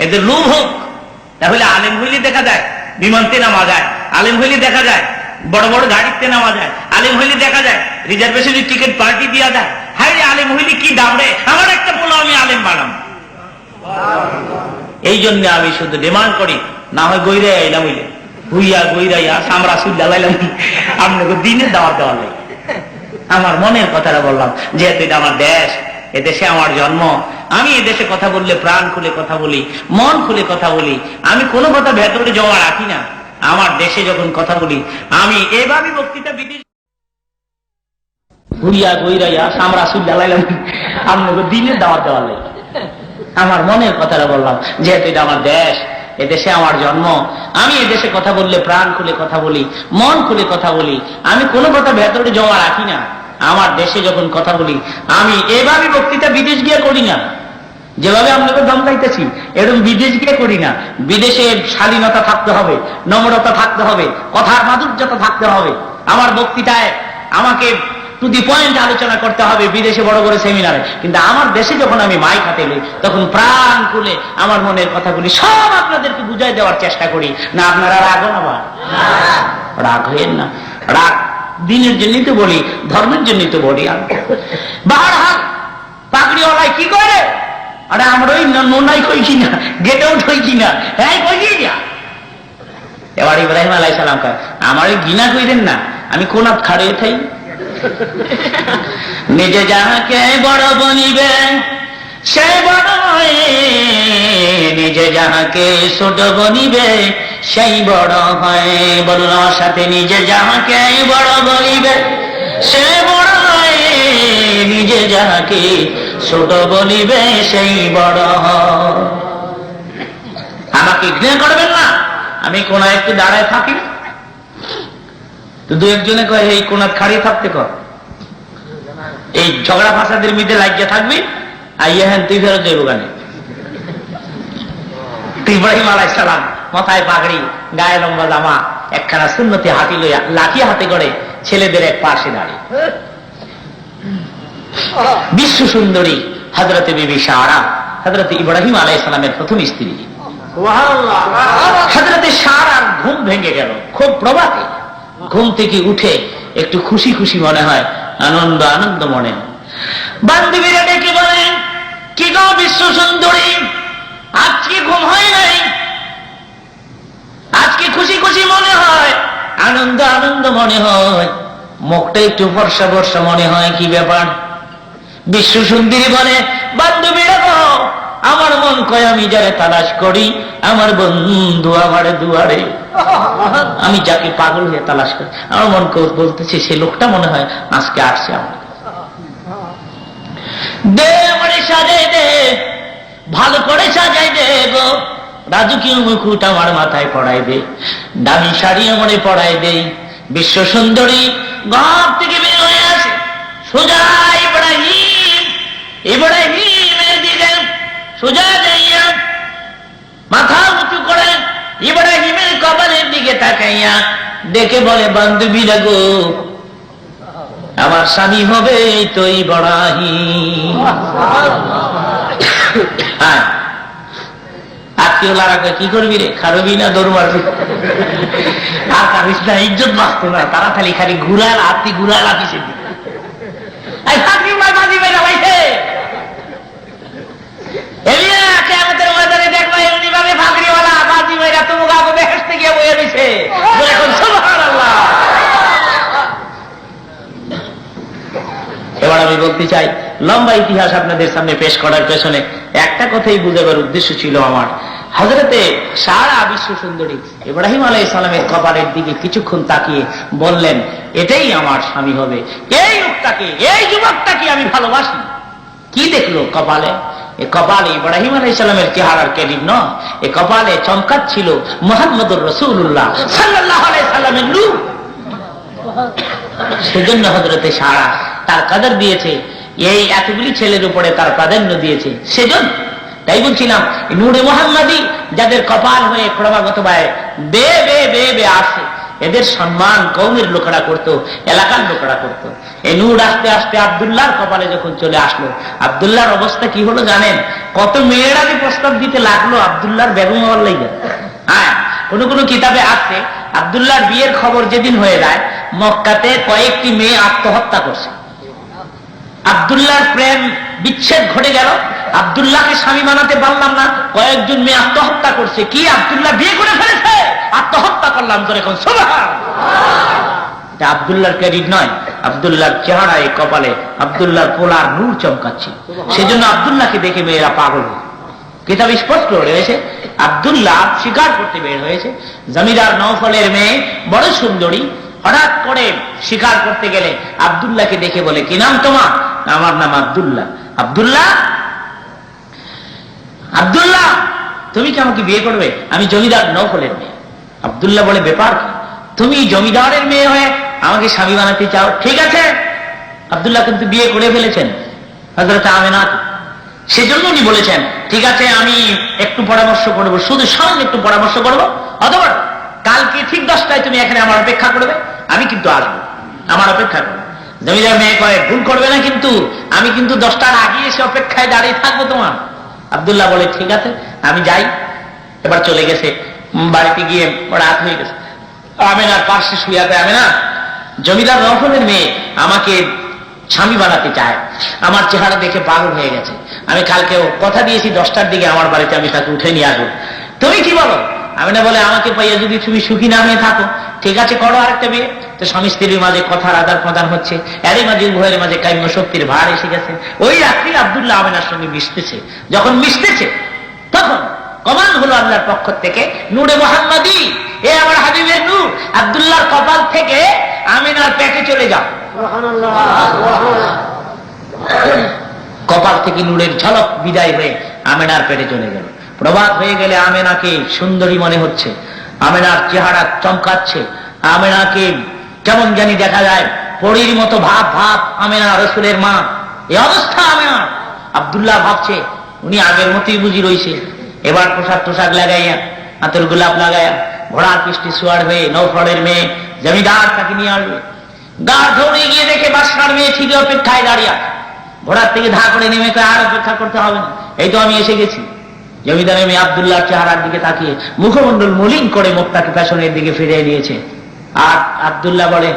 Speaker 1: এদের লোভ হোক, তাহলে আলেম হইলে দেখা যায় বিমানতে নামা যায়, আলেম হইলে দেখা যায় বড় বড় গাড়িতে নামা যায়, আলেম হইলে দেখা যায় রিজার্ভেশনের টিকিট পার্টি দিয়া যায়। হাই রে, আলেম হইলে কি দাম রে, আমার একটা বলো আমি আলেম বানাম। এই জন্য আমি শুধু ডিমান্ড করি, না হয় গইরে আইলাম হইলে হুইয়া গইরাইয়া সামরা সুল্লা লাইলাম, আপনাকে দিনের দাওয়াত দেওয়া লাগে। আমার মনের কথাটা বললাম, যেহেতু এটা আমার দেশ, এদেশে আমার জন্ম,
Speaker 2: আমি এদেশে কথা বললে প্রাণ খুলে কথা বলি, মন খুলে কথা বলি, আমি কোনো কথা ভেতরে জমা রাখি না। আমার দেশে যখন কথা বলি আমি এভাবে বক্তৃতা বিদেশ
Speaker 1: ঘুরিয়া গইরাইয়া সামরা সুদ্ধা লাইলাম আপনাকে দিনের দাওয়াত দেওয়ার লাগে। আমার মনের কথাটা বললাম, যেহেতু এটা আমার দেশ, এদেশে আমার জন্ম, আমি এদেশে কথা বললে প্রাণ খুলে কথা বলি, মন খুলে কথা বলি, আমি কোনো কথা ভেতরে জমা রাখি না। আমার দেশে যখন কথা বলি আমি এভাবে বক্তৃতা বিদেশ গিয়ে করি না। যেভাবে আপনাকে ধমকাইতেছি এরকম বিদেশ গিয়ে করি না। বিদেশে শালীনতা থাকতে হবে, নম্রতা থাকতে হবে, কথার মাধুর্যতা থাকতে হবে। আমার বক্তৃতায় আমাকে টু দি পয়েন্ট আলোচনা করতে হবে বিদেশে বড় বড় সেমিনারে। কিন্তু আমার দেশে যখন আমি মাইক হাতে লই তখন প্রাণ খুলে আমার মনের কথাগুলি সব আপনাদেরকে বুঝাই দেওয়ার চেষ্টা করি। না আপনারা রাগও না? রাগ হইেন না। রাগ দিনের জন্যই তো বলি, ধর্মের জন্যই তো বলি। বাহার হাত পাগড়িওয়ালায় কি করে? আরে আমরা ওই নোনাই কই কিনা, গেট আউট হই কিনা, হ্যাঁ কই যা। এবার ইব্রাহিম আলাইহিস সালাম কয়, আমার ওই গিনা কইরেন না, আমি কোন হাত খাড়ে থাই। নিজে যাহাকে বড় বনিবে সে বড় হয়, নিজে যাহাকে ছোট বনিবে সেই বড় হয়। বলুন আমার সাথে, নিজে যাহাকে বড় বনিবে সে বড় হয়, নিজে যাহাকে ছোট বলিবে সেই বড় হয়। আমাকে ঘৃণা করবেন না, আমি কোনায় একটু দাঁড়ায় থাকি তো দু একজনে কয় এই কোনার খাড়িয়ে থাকতে কর, এই ঝগড়া ফাসাদের মধ্যে লাগিয়ে থাকবি, আইয়া হ্যাঁ তুই ফেরত যাইব গানে। ইব্রাহিম আলাইহিস সালাম মাথায় পাগড়ি, গায়ে লম্বা জামা, একখানা সুন্নতি হাতি লইয়া লাঠি হাতে করে ছেলেদের এক পাশে দাঁড়িয়ে বিশ্ব সুন্দরী হযরত বিবি সারা, হযরত ইব্রাহিম আলাইহিস সালামের প্রথম স্ত্রী। হযরত সারার ঘুম ভেঙে গেল খুব প্রভাতে। ঘুম থেকে উঠে একটু খুশি খুশি মনে হয়, আনন্দ আনন্দ মনে হয়। বান্ধবীরা ডেকে বলেন, কি গো বিশ্ব সুন্দরী, আজকে ঘুম হয় নাই? আজকে খুশি খুশি মনে হয়, আনন্দ আনন্দ মনে হয়, মুখটা একটু বর্ষা বর্ষা মনে হয়, কি ব্যাপার? বিশ্ব সুন্দরী বলে, বান্ধবীরা গো, আমার মন কয় আমি যারে তালাশ করি আমার বন্ধু আমার দুয়ারে। আমি যাকে পাগল হয়ে তালাশ করি আমার মন বলতেছে সে লোকটা মনে হয় আজকে আসছে আমার। দে আমারে সাজাই দে, ভালো করে সাজাই দে গো, রাজকীয় মুকুট আমার মাথায় পড়াই দে, দামি শাড়ি আমারে পড়াই দে। বিশ্ব সুন্দরী ঘর থেকে বের হয়ে আসে, সোজা ইব্রাহিমের দিকে সোজা যাইয়া মাথা উঁচু করে ইব্রাহিমের কপালের দিকে তাকাইয়া দেখে বলে, বান্ধবীরা গো, আমার স্বামী হবে তো ইব্রাহিম। আত্মীয়লারা কি করবি রে, খারবি না দৌড় মারবি? আর কারিস না, ইজ্জত বাঁচত না, তারা খালি খালি ঘুরাল আত্মি ঘুরাল আপিসে আমাদের ময়দানে দেখবা এমনি ভাবে ফাঁকরিওয়ালা বাজি মেয়েরা তোমাকে আগে বেহেশতে গিয়ে বয়ে দিছে। এখন সুবহানাল্লাহ। এবার আমি বলতে চাই, লম্বা ইতিহাস আপনাদের সামনে পেশ করার পেছনে একটা কথাই বুঝাবার উদ্দেশ্য ছিল আমার। হযরতে সারা বিশ্ব সুন্দরী ইব্রাহিম আলাইহিস সালামের কপালের দিকে কিছুক্ষণ তাকিয়ে বললেন, এটাই আমার স্বামী হবে, এই লোকটাকে, এই যুবকটাকে আমি ভালোবাসি। কি দেখলো কপালে? এ কপালে ইব্রাহিম আলাইহিস সালামের চেহারার ক্রেডিট নয়, এ কপালে চমকাচ্ছিল মুহাম্মদুর রাসূলুল্লাহ সাল্লাল্লাহু আলাইহি সাল্লামের নূর। সেজন্য হযরতে সারা তার কদর দিয়েছে, এই এতগুলি ছেলের উপরে তার প্রাধান্য দিয়েছে। সেজন্য তাই বলছিলাম, নূরে মুহাম্মাদি যাদের কপাল হয়ে ক্রমাগত বে বে বে বে আসে, এদের সম্মান কওমের লোকেরা করতো, এলাকার লোকেরা করতো। এই নূর আস্তে আস্তে আব্দুল্লাহর কপালে যখন চলে আসলো, আব্দুল্লাহর অবস্থা কি হলো জানেন? কত মেয়েরা যে প্রস্তাব দিতে লাগলো আব্দুল্লাহর বেগম হওয়ার লাইগা। হ্যাঁ, কোন কোন কিতাবে আছে আব্দুল্লাহর বিয়ের খবর যেদিন হয়ে যায় মক্কাতে কয়েকটি মেয়ে আত্মহত্যা করছে। আব্দুল্লাহর প্রেম বিচ্ছেদ ঘটে গেল, আব্দুল্লাহকে স্বামী বানাতে পারলাম না, কয়েকজন মেয়ে আত্মহত্যা করছে। কি আব্দুল্লাহ বিয়ে করে ফেলেছে, আত্মহত্যা করলাম তোর এখন সুবহান। আব্দুল্লাহর ক্রেডিট নয়,
Speaker 2: আব্দুল্লাহর চেহারায় কপালে আব্দুল্লাহর পোলার নূর চমকাচ্ছে। সেজন্য আব্দুল্লাহকে দেখে মেয়েরা পাগল হয়। কিতাব স্পষ্ট রয়েছে, আব্দুল্লাহ শিকার করতে বের হয়েছে। জমিদার নওফলের মেয়ে বড় সুন্দরী, হঠাৎ করে শিকার করতে গেলে আব্দুল্লাহকে দেখে বলে, কি নাম তোমার? আমার নাম আব্দুল্লাহ। আব্দুল্লাহ, আব্দুল্লাহ তুমি কি আমাকে বিয়ে করবে? আমি জমিদার নওফলের মেয়ে। আব্দুল্লাহ বলে, ব্যাপার কি? তুমি জমিদারের মেয়ে হয়ে আমাকে স্বামী বানাতে চাও? ঠিক আছে। আব্দুল্লাহ কিন্তু বিয়ে করে ফেলেছেন হযরত আমেনা, সেজন্য উনি বলেছেন, ঠিক আছে আমি একটু পরামর্শ করব, শুধু সামনে একটু পরামর্শ করবো, অথবা কালকে ঠিক 10টায় তুমি এখানে আমার অপেক্ষা করবে, আমি কিন্তু আসবো, আমার অপেক্ষা করবে। জমিদার মেয়ে কয়ে, ভুল করবে না কিন্তু, আমি কিন্তু 10টার আগে এসে অপেক্ষায় দাঁড়িয়ে থাকবো তোমার। আব্দুল্লাহ বলে, ঠিক আছে আমি যাই। এবার চলে গেছে, বাড়িতে গিয়ে রাত হয়ে গেছে। আমেনার পাশে শুয়ে আছে। আমেনা, জমিদার নওফলের মেয়ে আমাকে স্বামী বানাতে চায়, আমার চেহারা দেখে পাগল হয়ে গেছে। আমি কালকেও কথা দিয়েছি 10টার দিকে আমার বাড়িতে আমি তাকে উঠে নিয়ে আসবো। তুমি কি বলো? আমেনা বলে, আমাকে পাইয়া যদি তুমি সুখী না হয়ে থাকো, ঠিক আছে করো আরেকটা বিয়ে। তো স্বামী স্ত্রীর মাঝে কথার আদান প্রদান হচ্ছে, এরই মাঝে উভয়ের মাঝে কাম্য শক্তির ভার এসে গেছে। ওই রাত্রি আব্দুল্লাহ আমেনার সঙ্গে মিশতেছে। যখন মিশতেছে তখন কমান হলো আল্লাহর পক্ষ থেকে, নূরে মুহাম্মাদি, এ আমার হাবিবের নূর, আব্দুল্লাহর কপাল থেকে আমেনার পেটে চলে যাও। কপাল থেকে নূরের ঝলক বিদায় হয়ে আমেনার পেটে চলে গেল। প্রভাত হয়ে গেলে আমেনাকে সুন্দরী মনে হচ্ছে, আমেনার চেহারা চমকাচ্ছে, আমেনাকে কেমন জানি দেখা যায়, পরীর মতো ভাব ভাব আমেনা, রাসূলের মা। এই অবস্থা আমেনা। আব্দুল্লাহ ভাবছে উনি আগের মতোই বুঝি রয়েছে। এবার পোশাক টোশাক লাগাইয়া, হাতের গোলাপ লাগাইয়া, ঘোড়ার পৃষ্ঠে সুয়ার হয়ে নওফলের মেয়ে জমিদার তাকে নিয়ে আসবে। গা দৌড়ে গিয়ে দেখে বাদশার মেয়ে ঠিক অপেক্ষায় দাঁড়িয়ে, ঘোড়ার থেকে ধা করে নেমে আর অপেক্ষা করতে হবে না, এই তো আমি এসে গেছি। জমিদারের মেয়ে আব্দুল্লাহর চেহারার দিকে তাকিয়ে মুখমণ্ডল মলিন করে মুখটাকে পেছনের দিকে ফিরিয়ে দিয়েছে। আর আব্দুল্লাহ বলে,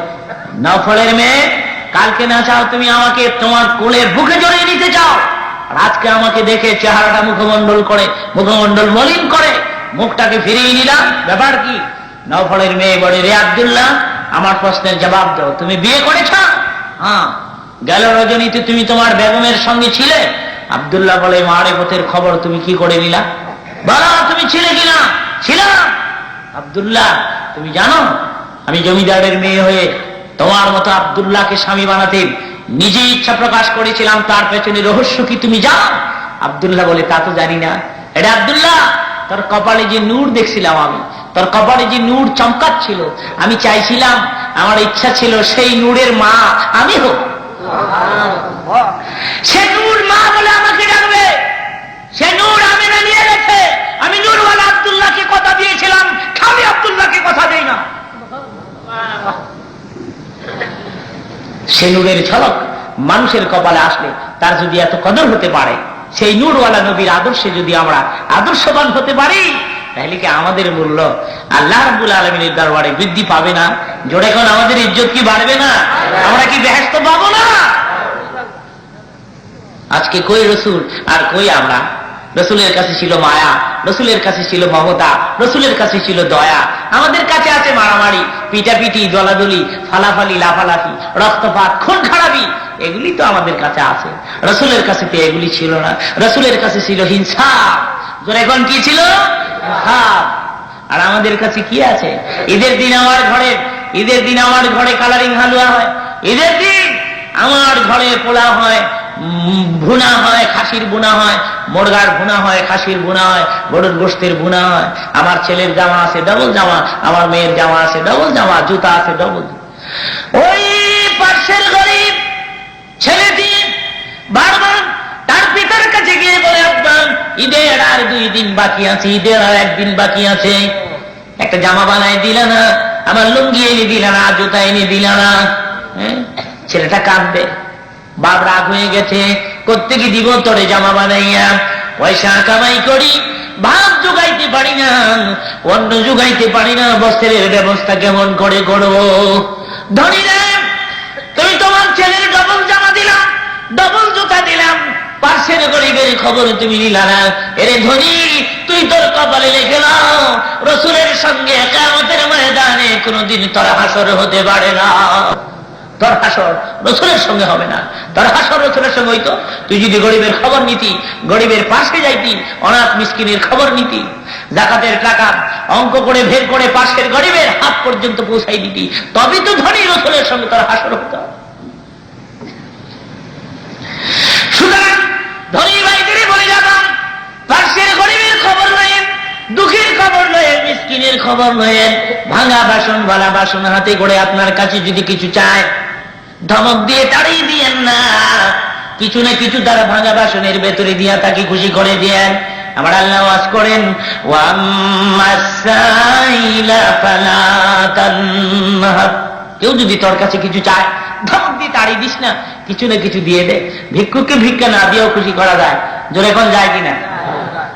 Speaker 2: নওফলের মেয়ে, কালকে না চাও তুমি আমাকে তোমার কোলের বুকে জড়িয়ে নিতে চাও, আর আজকে আমাকে দেখে চেহারাটা মুখমণ্ডল মলিন করে মুখটাকে ফিরিয়ে নিলাম, ব্যাপার কি? নওফলের মেয়ে বলে, রে আব্দুল্লাহ, আমার প্রশ্নের জবাব দাও, তুমি বিয়ে করেছ? হ্যাঁ। গেল রজনীতে তুমি তোমার বেগমের সঙ্গে ছিলে? আব্দুল্লাহ বলে, মারেফতের খবর তুমি কি করে নিলা? বলো তুমি ছিলে কিনা? ছিলাম। আব্দুল্লাহ, তুমি জানো আমি জমিদারের মেয়ে হয়ে তোমার মতো আব্দুল্লাহকে স্বামী বানাতে নিজে ইচ্ছা প্রকাশ করেছিলাম, তার পেছনে রহস্য কি তুমি জানো? আব্দুল্লাহ বলে, তা তো জানি না। এটা আব্দুল্লাহ, তোর কপালে যে নূর দেখছিলাম আমি, তোর কপালে যে নূর চমকাচ্ছিল, আমি চাইছিলাম, আমার ইচ্ছা ছিল সেই নূরের মা আমি হোক। সে নূর মা বলে আমাকে ডাকবে, সে নূর আমেনা নিয়ে গেছে। আমি নূরওয়ালা আব্দুল্লাহকে কথা দিয়েছিলাম, আমি আব্দুল্লাহকে কথা দেই না। সে নূরের ঝলক মানুষের কপালে আসলে তার যদি এত কদর হতে পারে, সেই নূরওয়ালা নবীর আদর্শে যদি আমরা আদর্শবান হতে পারি, তাহলে কি আমাদের মূল্য আল্লাহ রাব্বুল আলামিনের দরবারে বৃদ্ধি পাবে না? জোরে কোন আমাদের ইজ্জত কি বাড়বে না? আমরা কি বেহেশত পাবো না? আজকে কই রসুল আর কই আমরা? রসুলের কাছে ছিল মায়া, রসুলের কাছে ছিল মমতা, রসুলের কাছে ছিল দয়া। আমাদের কাছে আছে মারামারি, পিটাপিটি, দলাদলি, ফালাফালি, লাফালাফি, রক্তপাত, খুন খারাপি, এগুলি তো আমাদের কাছে আছে। রসুলের কাছে তো এগুলি ছিল না। রসুলের কাছে ছিল হিংসা। এখন কি ছিল? আর আমাদের কাছে কি আছে? ঈদের দিন আমার ঘরে কালারিং হালুয়া হয়, ঈদের দিন আমার ঘরে পোলাও হয়, ভুনা হয়, খাসির বুনা হয়, মুরগার ভুনা হয়, খাসির বুনা হয়, গরুর গোশতের বুনা হয়। আমার ছেলের জামা আছে ডবল জামা, আমার মেয়ের জামা আছে ডবল জামা, জুতা আছে ডবল। ওই পার্সেল গরিব ছেলেটি বারবার তার পিতার কাছে গিয়ে বলে, আব্বা ঈদের আর 2 দিন বাকি আছে, ঈদের আর 1 দিন বাকি আছে, একটা জামা বানাই দিলা না, আমার লুঙ্গি এনে দিলা না, জুতা এনে দিলা না। ছেলেটা কাঁদবে, বাপ রাগ হয়ে গেছে, কোত্থেকে দিব তোরে জামা বানাইয়া? পয়সা কামাই করি, ভাত জোগাইতে পারি না, অন্ন জোগাইতে পারি না, বস্ত্রের ব্যবস্থা কেমন করে করবো? ধনী রে, তুমি তোমার ছেলের ডবল জামা দিলাম, ডবল জুতা দিলাম, পার্সেল গরিবের খবর তুমি নিলা না। এরে ধনী, তুই তোর কপালে লিখে নাও, রসুলের সঙ্গে কিয়ামতের ময়দানে কোনদিন তোর হাসর হতে পারে না। তোর হাসর রসুলের সঙ্গে হবে না। তোর হাসর রসুলের সঙ্গে হইতো তুই যদি গরিবের খবর নিতি, গরিবের পাশে যাইতি, অনাথ মিসকিনের খবর নিতি, জাকাতের টাকা অঙ্ক করে বের করে পাশের গরিবের হাত পর্যন্ত পৌঁছাই দিতি, তবে তো ধনী রসুলের সঙ্গে তোর হাসর হতো। সুতরাং ধনী ভাইদেরই বলে যাবেন, পাশের গরিবের খবর নয়েন, দুঃখের খবর নয়েন, মিসকিনের খবর নয়েন। ভাঙা বাসন ভালা বাসন হাতে করে আপনার কাছে যদি কিছু চায়, ধমক দিয়ে তাড়িয়ে দিয়েন না, কিছু না কিছু তারা ভাঙা বাসনের ভেতরে দিয়া তাকে খুশি করে দিয়েন। আমার আল্লাহ ওয়াজ করেন, কেউ যদি তোর কাছে কিছু চায় ধমক দিয়ে তাড়িয়ে দিস না, কিছু না কিছু দিয়ে দে। ভিক্ষুককে ভিক্ষা না দিয়েও খুশি করা যায়। জোরে এখন যায় কিনা?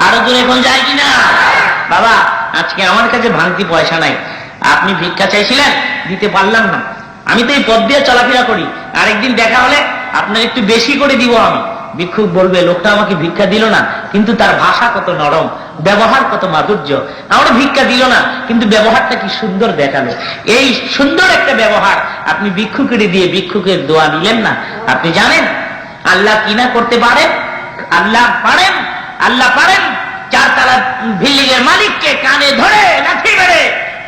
Speaker 2: আরো জোরে এখন যায় কিনা? বাবা, আজকে আমার কাছে ভাঙতি পয়সা নাই, আপনি ভিক্ষা চাইছিলেন, দিতে পারলাম না, আমি তো এই পথ দিয়ে চলাফেরা করি, আরেকদিন দেখা হলে আপনার একটু বেশি করে দিব আমি। ভিক্ষুক বলবে, লোকটা আমাকে ভিক্ষা দিল না, কিন্তু তার ভাষা কত নরম, ব্যবহার কত মাধুর্য। আমরা ভিক্ষা দিল না, কিন্তু ব্যবহারটা কি সুন্দর দেখালো। এই সুন্দর একটা ব্যবহার আপনি ভিক্ষুকের দিয়ে ভিক্ষুকের দোয়া নিলেন না। আপনি জানেন আল্লাহ কিনা করতে পারেন? আল্লাহ পারেন, আল্লাহ পারেন চারতলা বিল্ডিং এর মালিককে কানে ধরে লাথি মেরে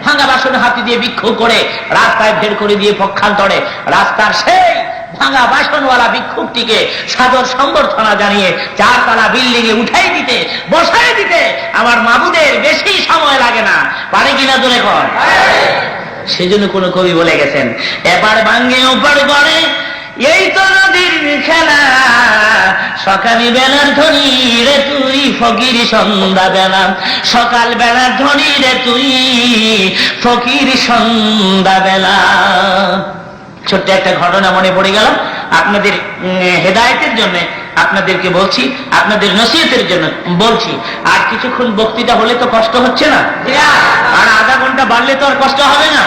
Speaker 2: ভাঙা বাসন হাতি দিয়ে ভিক্ষু করে রাস্তায় বের করে দিয়ে পক্ষান্তরে রাস্তার সেই ভাঙা বাসনওয়ালা ভিক্ষুকটিকে সাদর সম্বর্ধনা জানিয়ে চারতলা বিল্ডিং এ উঠাই দিতে, বসাই দিতে আমার মাবুদের বেশি সময় লাগে না। পারে কিনা জোরে কর? সেজন্য কোন কবি বলে গেছেন, এবার ভাঙ্গে ওপার করে এই তো নদীর খেলা, সকাল বেলার ধনী রে তুই ফকির সন্ধ্যা বেলা, সকাল বেলার ধনী রে তুই ফকির সন্ধ্যা বেলা। ছোট্ট একটা ঘটনা মনে পড়ে গেল, আপনাদের হেদায়েতের জন্য আপনাদেরকে বলছি, আপনাদের নসিহতের জন্য বলছি। আর কিছুক্ষণ বক্তৃতা হলে তো কষ্ট হচ্ছে না, আর আধা ঘন্টা বাড়লে তো আর কষ্ট হবে না।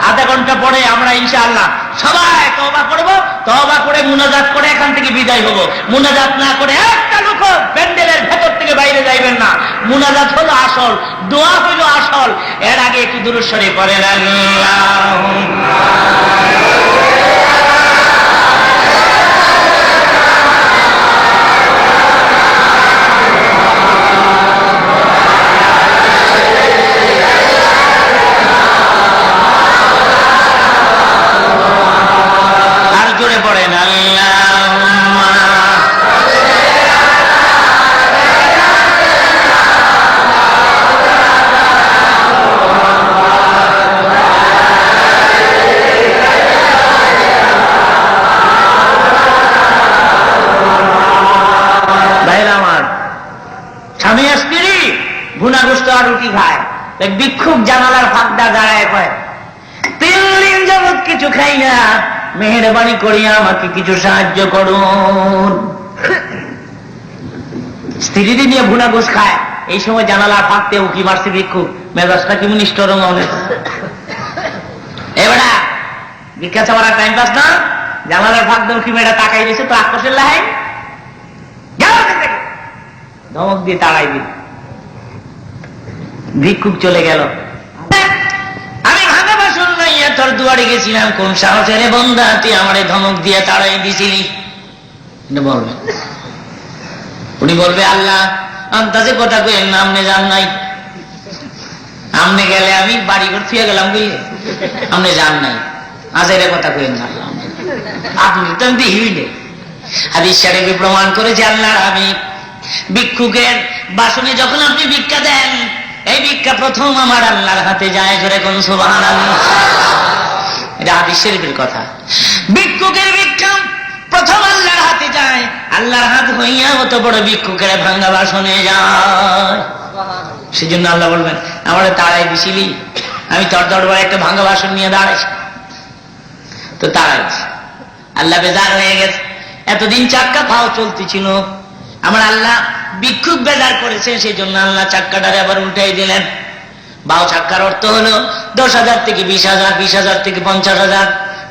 Speaker 2: আধা ঘন্টা পরে আমরা ইনশাআল্লাহ সবাই তওবা করব, তওবা করে মুনাজাত করে এখান থেকে বিদায় হব। মুনাজাত না করে একটা লোক প্যান্ডেলের ভেতর থেকে বাইরে যাইবেন না। মুনাজাত হলো আসল, দোয়া হলো আসল। এর আগে একটু দুরূদ শরীফ পড়েন, আল্লাহুম্মা রুটি খায়, ভিক্ষুক জানালার ফাঁকটা দাঁড়ায় কয়, 3 দিন যাবৎ কিছু খাই না, মেহেরবানি করিয়া আমাকে কিছু সাহায্য করুন। স্ত্রী নিয়ে ভুনা গোস খায়, এই সময় জানালার ফাঁকতে উকি মারছে ভিক্ষুক, মেজাজটা কি মিনিষ্ট রঙ অনেক। এবারে ভিক্ষা চাওয়ার টাইম পাস না, জানালার ফাঁক দিয়ে উকি মেয়েটা তাকাই দিয়েছে, তো আক্রোশের লাহাই ধমক দিয়ে তাড়াই দিল। ভিক্ষুক চলে গেল। আমি ভাঙা বাসন নাইয়া তোর দুয়ারে গেছিলাম, কোন সাহসের বন্ধা তুই আমারে ধমক দিয়ে তাড়াই দিছিলি? বলবে, উনি বলবে, আল্লাহ আন্তাজে কথা কই না, আমনে যান নাই, আমনে গেলে আমি বাড়ি ঘর ফিরে গেলাম, বুঝলে আমনে যান নাই, আজের কথা কই না, আপনি তো দিইলে। হাদিস শরীফে প্রমাণ করেছে আল্লাহর হাবিব, ভিক্ষুকের বাসনে যখন আপনি ভিক্ষা দেন, এই ভিক্ষা প্রথম আমার আল্লাহর হাতে যায়। জোরে কোন সুবহানাল্লাহ। এটা হাদিস শরীফের কথা। ভিক্ষুকের ভিক্ষা প্রথম আল্লাহর হাতে যায়, আল্লাহর হাত হইয়া অত বড় ভিক্ষুকের ভাঙ্গা বাসনে যায়। সেজন্য আল্লাহ বলবেন, আমারে তাড়াই দিছিলি, আমি তোর দরবারে একটা ভাঙ্গা বাসন নিয়ে দাঁড়াইছি, তো তাড়াইছি। আল্লাহ বেজার হয়ে গেছে, এতদিন চাক্কা পাও চলতেছিল, আমার আল্লাহ ভিক্ষুক বেজার করেছে, সেই জন্য আল্লাহ চাক্কাটারে আবার উল্টাই দিলেন। বাও চাক্কার অর্থ হলো 10,000 থেকে 20,000, 20,000 থেকে 50,000,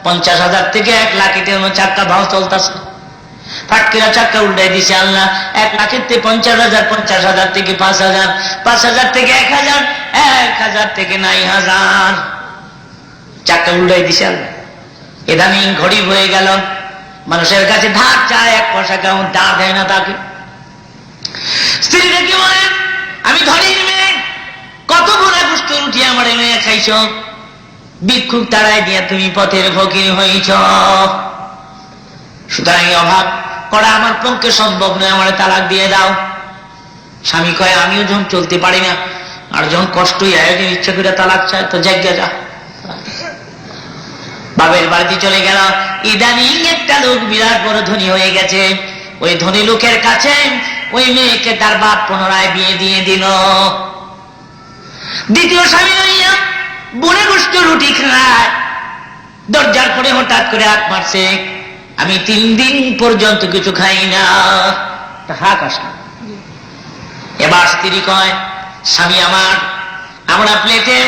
Speaker 2: 50,000 থেকে 1 লাখ, এটা হলো চাক্কা ভাও চলতেছে। ফাটকিরা চাক্কা উল্টাই দিছে আল্লাহ, 1 লাখের থেকে 50,000, 50,000 থেকে 5,000, 5,000 থেকে 1,000, 1,000 থেকে 9,000, চাক্কা উল্টাই দিছে আল্লাহ।
Speaker 1: ইদানিং ঘড়ি হয়ে গেল, মানুষের কাছে ধার চায়, 1 পয়সা কেমন ধার দেয় না তাকে। স্ত্রী দেখে বলে, আমি ধনীর মেয়ে, কত ভুনা গুস্ত রুটি আমার মেয়ে খাইছ, ভিক্ষুক তাড়াই দিয়া তুমি পথের ফকির হইছ, সুতরাং অভাব করা আমার পক্ষে সম্ভব নয়, আমার তালাক দিয়ে দাও। স্বামী কয়, আমিও যখন চলতে পারি না, আর যখন কষ্টই আয়োজন ইচ্ছা করে তালাক চায়, তো জায়গা যা। বাবের বাড়িতে চলে গেল। ইদানিং একটা লোক বিরাট বড় ধনী হয়ে গেছে, ওই ধনী লোকের কাছে ওই মেয়েকে তার বাপ পুনরায় বিয়ে দিয়ে দিল। দ্বিতীয় স্বামী হইয়া বুনে গোস্ত রুটি খায়, দরজার করে হঠাৎ করে হাত মারছে, আমি 3 দিন পর্যন্ত কিছু খাই না। হাক আসলো। এবার স্ত্রী কয়, স্বামী আমার, আমরা প্লেটে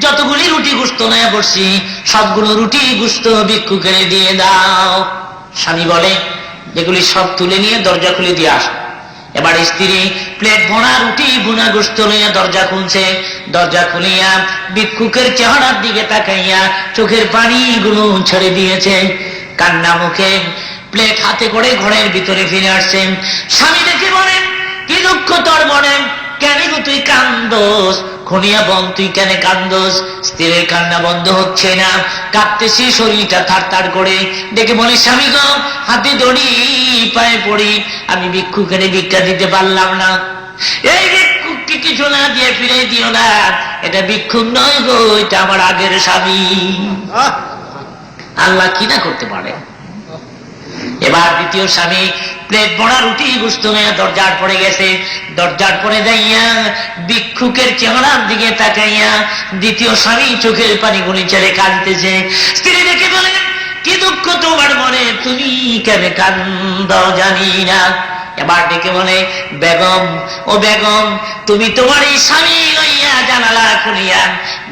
Speaker 1: যতগুলি রুটি গুস্ত নয়া বসছি, সবগুলো রুটি গুস্ত ভিক্ষুকের দিয়ে দাও। স্বামী বলে, যেগুলি সব তুলে নিয়ে দরজা খুলে দিয়ে আস। এবার স্ত্রী প্লেট ভরা রুটি ভুনা গোস্ত লইয়া দরজা খুলছে, দরজা খুলিয়া ভিক্ষুকের চেহারার দিকে তাকাইয়া চোখের পানিগুলো ছেড়ে দিয়েছে, কান্না মুখে প্লেট হাতে করে ঘরের ভিতরে ফিরে আসছেন। স্বামী দেখে বলেন, কি দুঃখ তোর মনে, কেন গো তুই কান্দোস? খুনিয়া বোন, তুই কেন কান্দোস? স্ত্রীর কান্না বন্ধ হচ্ছে না, কাঁদতেছি শরীরটা থারথার করে। ডেকে বলি, স্বামী গো, হাতে দড়ি, পায়ে পড়ি, আমি ভিক্ষুকের ভিক্ষা দিতে পারলাম না, এই ভিক্ষুককে কিছু না দিয়ে ফিরে দিও না, এটা ভিক্ষুক নয় গো, এটা আমার আগের স্বামী। আল্লাহ কি না করতে পারে। এবার দ্বিতীয় স্বামী প্লেট ভরা রুটি গুস্ত নিয়ে দরজার পড়ে গেছে, দরজার পড়ে যাইয়া ভিক্ষুকের চেহারার দিকে তাকাইয়া দ্বিতীয় স্বামী চোখের পানিগুলি ছেড়ে কাঁদতেছে। স্ত্রী দেখে বলেন, কি দুঃখ তোমার মনে, তুমি কেন কান্দো জানি না। এবার ডেকে বলে, বেগম, ও বেগম, তুমি তোমার এই স্বামী লইয়া জানালা খুলিয়া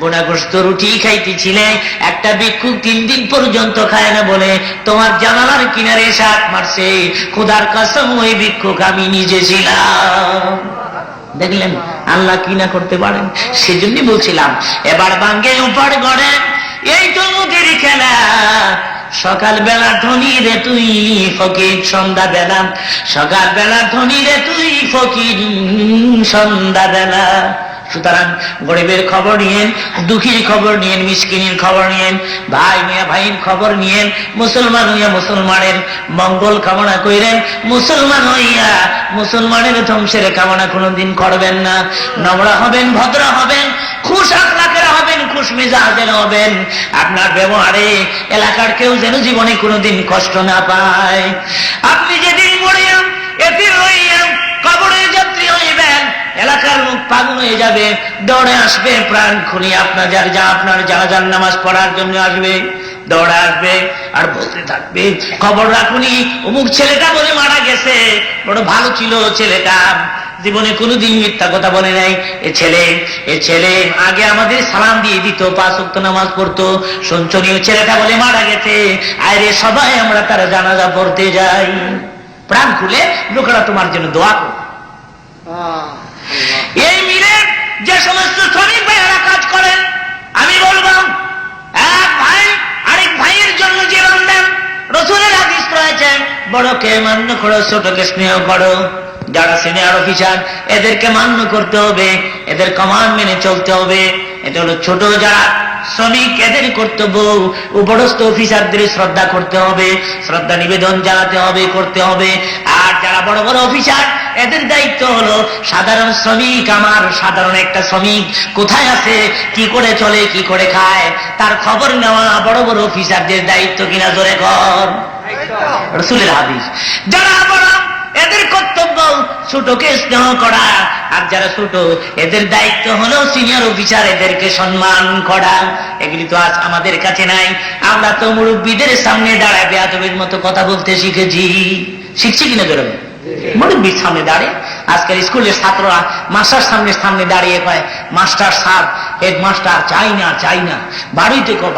Speaker 1: বোনাগ্রস্ত রুটি খাইতেছিলে, একটা ভিক্ষুক 3 দিন পর্যন্ত খায় না বলে তোমার জানালার কিনারে সাত মারছে, খোদার কসম ওই ভিক্ষুক আমি নিজে ছিলাম। দেখলেন আল্লাহ কি না করতে পারেন। সেজন্যই বলছিলাম, এবার বাঙ্গে উপার গড়ে, এই তো নদীর খেলা, সকাল বেলা ধনী রে তুই ফকির, সন্ধ্যা বেলা সকাল বেলা ধনী রে তুই ফকির, সন্ধ্যা বেলা। সুতরাং গরিবের খবর নিয়েন, দুঃখীর খবর নিয়েন, মিসকিনের খবর নিয়েন, ভাই মিয়া ভাইয়ের খবর নিয়েন, মুসলমান হইয়া মুসলমানের মঙ্গল কামনা করেন, মুসলমান হইয়া মুসলমানের ধ্বংসের কামনা কোনদিন করবেন না। নম্র হবেন, ভদ্র হবেন, খুশ আখলাকের হবেন, খুশ মেজাজের হবেন। আপনার ব্যবহারে এলাকার কেউ যেন জীবনে কোনদিন কষ্ট না পায়। আপনি যেদিন মরিয়াম এতে হইয়াম কবরের যাত্রী হইবেন, এলাকার লোক পাগল হয়ে যাবে, দৌড়ে আসবে প্রাণ খুলে আপনার জানাজার নামাজ পড়ার জন্য আসবে, দৌড়ে আসবে আর বলতে থাকবে, খবর রাখুনি অমুক ছেলেটা বলে মারা গেছে, বড় ভালো ছিল ছেলেটা, জীবনে কোনোদিন মিথ্যা কথা বলে নাই, এ ছেলে আগে আমাদের সালাম দিয়ে দিত, 5 ওয়াক্ত নামাজ পড়তো, সঞ্চনীয় ছেলেটা বলে মারা গেছে, আরে সবাই আমরা তার জানাজা পড়তে যাই। প্রাণ খুলে লোকেরা তোমার জন্য দোয়া করো। এই মিলে যে সমস্ত শ্রমিক ভাইয়েরা কাজ করেন, আমি বলবাম, এক ভাই আরেক ভাইয়ের জন্য জীবন দেন। রাসূলের হাদিস রয়েছে, বড়কে মান্য করো, ছোটকে স্নেহ করো। যারা সিনিয়র অফিসার এদেরকে মান্য করতে হবে, এদের কমান্ড মেনে চলতে হবে। এটা হলো ছোট যারা শ্রমিক, এদের কর্তব্য উপরস্থ অফিসারদের শ্রদ্ধা করতে হবে, শ্রদ্ধা নিবেদন জানাতে হবে, করতে হবে। আর যারা বড় বড় অফিসার এদের দায়িত্ব হলো সাধারণ শ্রমিক, আমার সাধারণ একটা শ্রমিক কোথায় আছে, কি করে চলে, কি করে খায়, তার খবর নেওয়া বড় বড় অফিসারদের দায়িত্ব কিনা জোরে কর। রাসূলের হাদিস। যারা বড় এদের কর্তব্য ছোটকে স্নেহ করা, আর যারা ছোট এদের দায়িত্ব হলো সিনিয়র অফিসার এদেরকে সম্মান করা। এগুলি তো আজ আমাদের কাছে নাই। আমরা তো মুরব্বীদের সামনে দাঁড়ায় বেয়াদবের মতো কথা বলতে শিখছি কিনা বেরোবে, মুরব্বীর সামনে দাঁড়িয়ে। আজকাল স্কুলের ছাত্ররা মাস্টার সামনে দাঁড়িয়ে কয়, মাস্টার সাহেব, হেড মাস্টার, চাই না, বাড়িতে কো,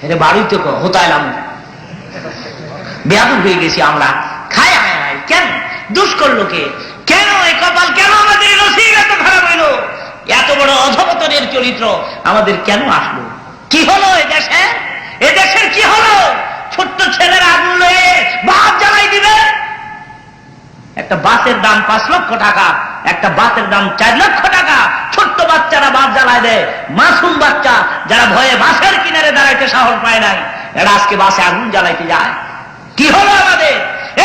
Speaker 1: এটা বাড়িতে কো, হোতাইলাম। বেয়াদব হয়ে গেছি আমরা। খায় কেন, দুষ করলো কে, কেন এই কপাল, কেন আমাদের নসিব এত খারাপ হইলো, এত বড় অধপতনের চরিত্র আমাদের কেন আসলো, কি হলো এদেশের কি হলো?
Speaker 2: একটা বাসের দাম 5 লক্ষ টাকা, একটা বাসের দাম 4 লক্ষ টাকা। ছোট্ট বাচ্চারা বাস জ্বালায় দেয়, মাসুম বাচ্চা যারা ভয়ে বাসের কিনারে দাঁড়াইতে সাহস পায় নাই, এরা আজকে বাসে আগুন জ্বালাইতে যায়। কি হলো আমাদের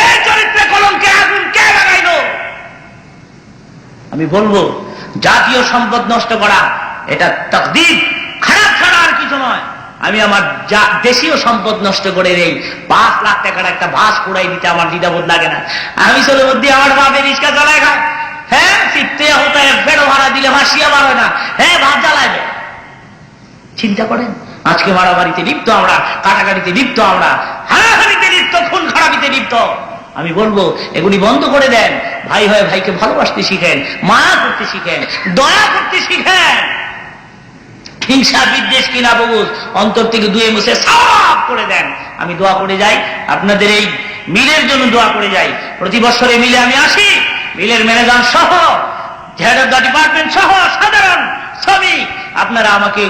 Speaker 2: এই চরিত্রে কলঙ্কে আগুন কে লাগাইলো? আমি বলবো জাতীয় সম্পদ নষ্ট করা এটা তাকদীর, খারাপ ছাড়া আর কিছু নয়। আমি আমার দেশীয় সম্পদ নষ্ট করে নেই, 5 লাখ টাকার একটা বাস কুড়াই দিতে আমার দ্বিধাবোধ লাগে না। আমি চলে মধ্যে আমার বাপের রিক্সা চালায় খায়, হ্যাঁ শিখতে হতে ফেরো ভাড়া দিলে মাসিয়া বার হয় না, হ্যাঁ ভাত জ্বালাইবে। চিন্তা করেন, আজকে মারামারিতে লিপ্ত আমরা, কাটাকাটিতে লিপ্ত আমরা, হারাহারিতে লিপ্ত, খুন খারাপিতে লিপ্ত। আমি বলবো এগুলি বন্ধ করে দেন। ভাই হয়ে ভাইকে ভালোবাসতে শিখেন, মায়া করতে শিখেন, দয়া করতে শিখেন। হিংসা বিদ্বেষ কিনা বগুজ অন্তর থেকে ধুয়ে মুছে সাফ করে দেন। আমি দোয়া করে যাই, আপনাদের এই মিলের জন্য দোয়া করে যাই। প্রতি বছরে মিলে আমি আসি, মিলের ম্যানেজার সহ, হেড অফ দ্য ডিপার্টমেন্ট সহ, সাধারণ শ্রমিক, আপনারা আমাকে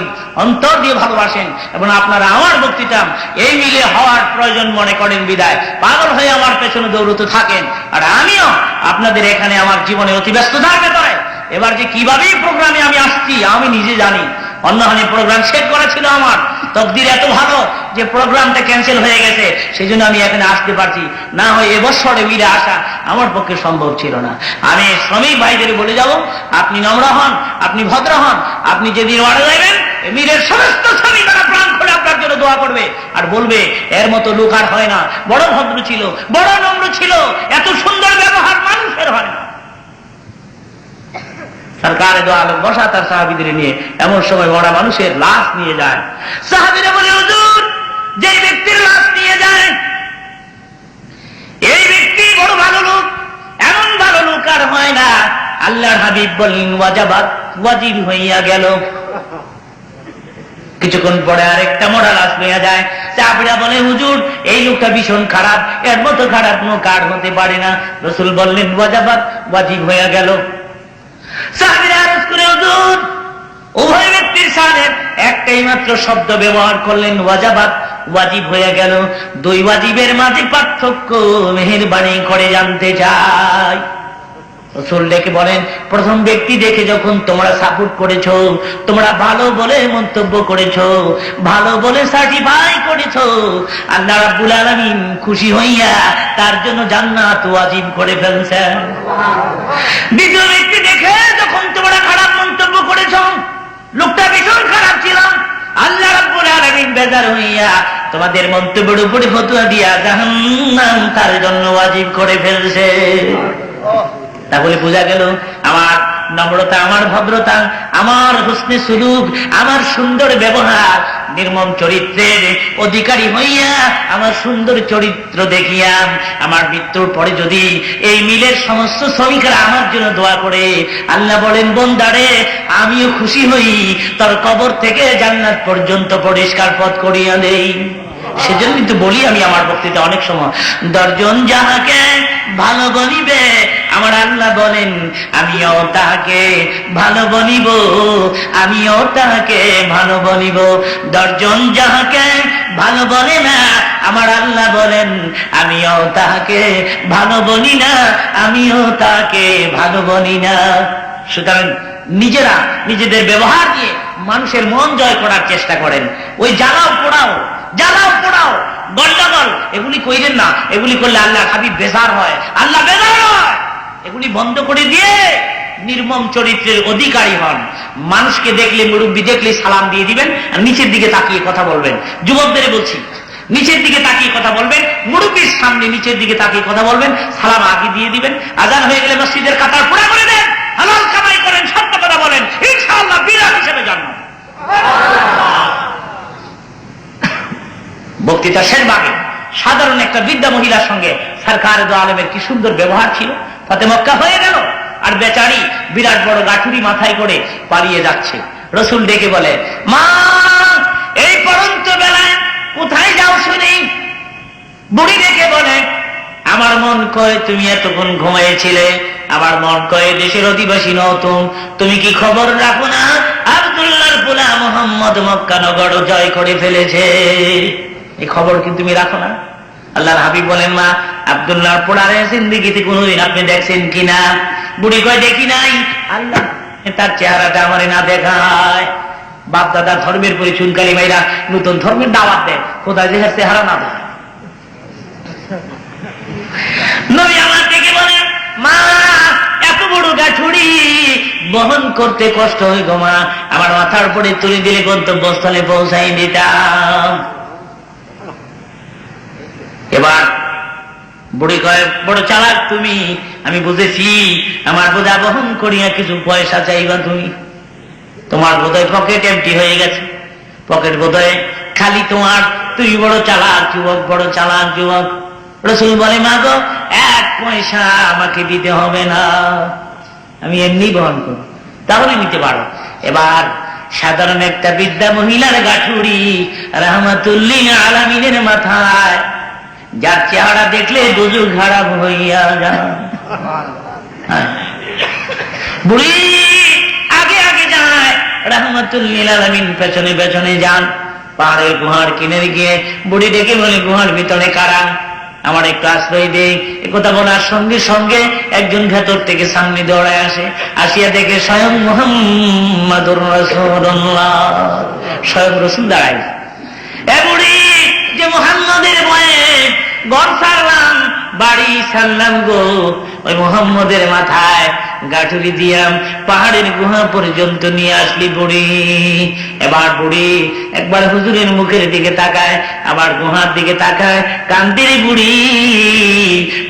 Speaker 2: অন্তর দিয়ে ভালোবাসেন এবং আপনারা আমার বক্তৃতা এই মিলে হওয়ার প্রয়োজন মনে করেন বিদায় পাগল হয়ে আমার পেছনে দৌড়তে থাকেন। আর আমিও আপনাদের এখানে আমার জীবনে অতি ব্যস্ততার ভেতরে এবার যে কিভাবে প্রোগ্রামে আমি আসছি আমি নিজে জানি। অন্যহানি প্রোগ্রাম সেট করা ছিল, আমার তকদির এত ভালো যে প্রোগ্রামটা ক্যান্সেল হয়ে গেছে, সেই জন্য আমি এখানে আসতে পারছি। না হয় এবছরে মিলে আসা আমার পক্ষে সম্ভব ছিল না। আমি শ্রমিক ভাইদের বলে যাব, আপনি নম্র হন, আপনি ভদ্র হন, আপনি যেদিন ওয়ার্ডে যাবেন মিলের সমস্ত শ্রমিকরা প্রাণ খুলে আপনার জন্য দোয়া করবে আর বলবে এর মতো লোক আর হয় না, বড় ভদ্র ছিল, বড় নম্র ছিল, এত সুন্দর ব্যবহার মানুষের হয় না। সরকারে দো আলম বসা তার সাহাবীদের নিয়ে এমন সময় মরা মানুষের লাশ নিয়ে যায়। সাহাবীরা বলে হুজুর যে ব্যক্তির লাশ নিয়ে যায় এই ব্যক্তি বড় ভালো লোক, এমন ভালো লোক আর হয় না। আল্লাহর হাবিব বললেন ওয়াজাবাত, ওয়াজিব হইয়া গেল। কিছুক্ষণ পরে আরেকটা মরা লাশ নিয়ে যায়। সাহাবীরা বলে হুজুর এই লোকটা ভীষণ খারাপ, এর মতো খারাপ লোক আর হতে পারে না। রাসূল বললেন ওয়াজাবাত, ওয়াজিব হইয়া গেল। সাহাবীরা আরজ করে হুজুর উভয় ব্যক্তির সামনে একটাই মাত্র শব্দ ব্যবহার করলেন ওয়াজাবাত, ওয়াজিব হয়ে গেল। 2 ওয়াজিবের মাঝে পার্থক্য মেহেরবানি করে জানতে চাই। রাসূল ডেকে বলেন প্রথম ব্যক্তি দেখে যখন তোমরা সাপোর্ট করেছো, তোমরা ভালো বলে মন্তব্য করেছো, ভালো বলে সার্টিফাই করেছো, আল্লাহ রাব্বুল আলামিন খুশি হইয়া তার জন্য জান্নাত ওয়াজিব করে ফেলছেন। দ্বিতীয় ব্যক্তি দেখে যখন তোমরা খারাপ মন্তব্য করেছো, লোকটা ভীষণ খারাপ ছিল, আল্লাহ রাব্বুল আলামিন বেজার হইয়া তোমাদের মন্তব্যের উপরে ফতোয়া দিয়া জাহান্নাম তার জন্য ওয়াজিব করে ফেলছে। তাহলে বোঝা গেল আমার নম্রতা, আমার ভদ্রতা, আমার হুসনে সুলুক, আমার সুন্দর ব্যবহার, নির্মম চরিত্রের অধিকারী হইয়া আমার সুন্দর চরিত্র দেখিয়া আমার মৃত্যুর পরে যদি এই মিলের সমস্ত শ্রমিকরা আমার জন্য দোয়া করে, আল্লাহ বলেন বন্দারে আমিও খুশি হই, তোর কবর থেকে জান্নাত পর্যন্ত পরিষ্কার পথ করিয়া দেই। সেজন্য কিন্তু বলি আমি আমার বক্তৃতা অনেক সময়, 10 জন যাহাকে ভালো বলিবে আমার আল্লাহ বলেন আমিও তাহাকে ভালো বলিব, আমিও তাহাকে ভালো বলিব। 10 জন যাহাকে ভালো বলে না আমার আল্লাহ বলেন আমিও তাহাকে ভালো বলি না, আমিও তাকে ভালো বলি না। সুতরাং নিজেরা নিজেদের ব্যবহার দিয়ে মানুষের মন জয় করার চেষ্টা করেন। ওই জ্বালাও পোড়াও, জ্বালাও পোড়াও, গন্ডগোল এগুলি কইলেন না। এগুলি করলে আল্লাহ হাবিব বেজার হয়, আল্লাহ বেজার হয়। এগুলি বন্ধ করে দিয়ে নির্মম চরিত্রের অধিকারী হন। মানুষকে দেখলে, মুরব্বী দেখলে সালাম দিয়ে দিবেন আর নিচের দিকে তাকিয়ে কথা বলবেন। যুবকদের বলছি নিচের দিকে তাকিয়ে কথা বলবেন, মুরব্বীর সামনে নিচের দিকে তাকিয়ে কথা বলবেন, সালাম আগে দিয়ে দিবেন। আজান হয়ে গেলে মসজিদের কাতার পুরা করে দেন, হালাল কামাই করেন, সত্য কথা বলেন, ইনশাআল্লাহ বিরাট হিসেবে জান্নাত। বক্তৃতা শেষ ভাগে সাধারণ একটা বৃদ্ধা মহিলার সঙ্গে সরকারে দো আলমের কি সুন্দর ব্যবহার ছিল। ফাতে মক্কা হয়ে গেল আর বেচারি বিরাট বড় গাঠুরি মাথায় করে পালিয়ে যাচ্ছে। রসুল ডেকে বলে মা এই পরন্ত বেলায় কোথায় যাও শুনি? বুড়ি ডেকে বলে আমার মন কয় তুমি এতক্ষণ ঘুমিয়েছিলে, আমার মন কয়ে দেশের অধিবাসী নতুন, তুমি কি খবর রাখো না আব্দুল্লাহর পোলা মোহাম্মদ মক্কা নগর জয় করে ফেলেছে? এই খবর কি তুমি রাখো না?
Speaker 1: আল্লাহর হাবিব বলেন, মা আব্দুল্লাহ পোড়ারে জিন্দেগিতে কোনোদিন আপনি দেখছেন কিনা? বুড়ি কয়, দেখি নাই। আল্লাহ তার চেহারাটা আমারে না দেখায়। বাপ দাদার ধর্মের পরে চুনকালি মাইরা নতুন ধর্মের দাওয়াত দেয়, খোদা যে চেহারা না দেয়। নবী আমার থেকে বলেন, মা এত বড় গাঠুড়ি বহন করতে কষ্ট হয় গো মা, আমার মাথার উপরে তুলে দিলে গন্তব্যস্থলে পৌঁছাই দিতাম। এবার বুড়ি কয়, বড় চালাক তুমি, আমি বুঝেছি আমার বোঝা বহন করিয়া কিছু পয়সা চাইবা তুমি। তোমার বোধহয় পকেট এমটি হয়ে গেছে, পকেট বোধহয় খালি তোমার। তুই বড় চালাক যুবক, বড় চালাক যুবক। রাসূল বলে, মা গো, এক পয়সা আমাকে দিতে হবে না, আমি এমনি বহন করব, তাহলে নিতে পারো। এবার সাধারণ একটা বৃদ্ধা মহিলার গাঠুড়ি রাহমাতুল্লিল আলামিনের মাথায়, যার চেহারা দেখলে দুজু খারাপ হইয়া যায়। বুড়ি আগে আগে যায়, রাহমাতুল্লিল আলামিন পেছনে পেছনে যান। পাহাড়ের গুহার কিনারে গিয়ে বুড়ি ডেকে বলে, গুহার ভিতরে কারা, আমার একটু আশ্রয় দেই। একথা বলার সঙ্গে সঙ্গে একজন ভেতর থেকে সামনে দৌড়ায় আসে, আসিয়া দেখে স্বয়ং মুহাম্মাদুর রাসূলুল্লাহ, স্বয়ং রাসূল দাঁড়ায়। এ বুড়ি, যে মুহাম্মাদের ভয়ে ঘর ছাড়লাম, বাড়ি ছাড়লাম গো, ওই মুহাম্মাদের মাথায় গাঠুরি দিয়াম পাহাড়ের গুহা পর্যন্ত নিয়ে আসলি বুড়ি। এবার বুড়ি একবার হুজুরের মুখের দিকে তাকায়, আবার গুহার দিকে তাকায়, কান্দির বুড়ি।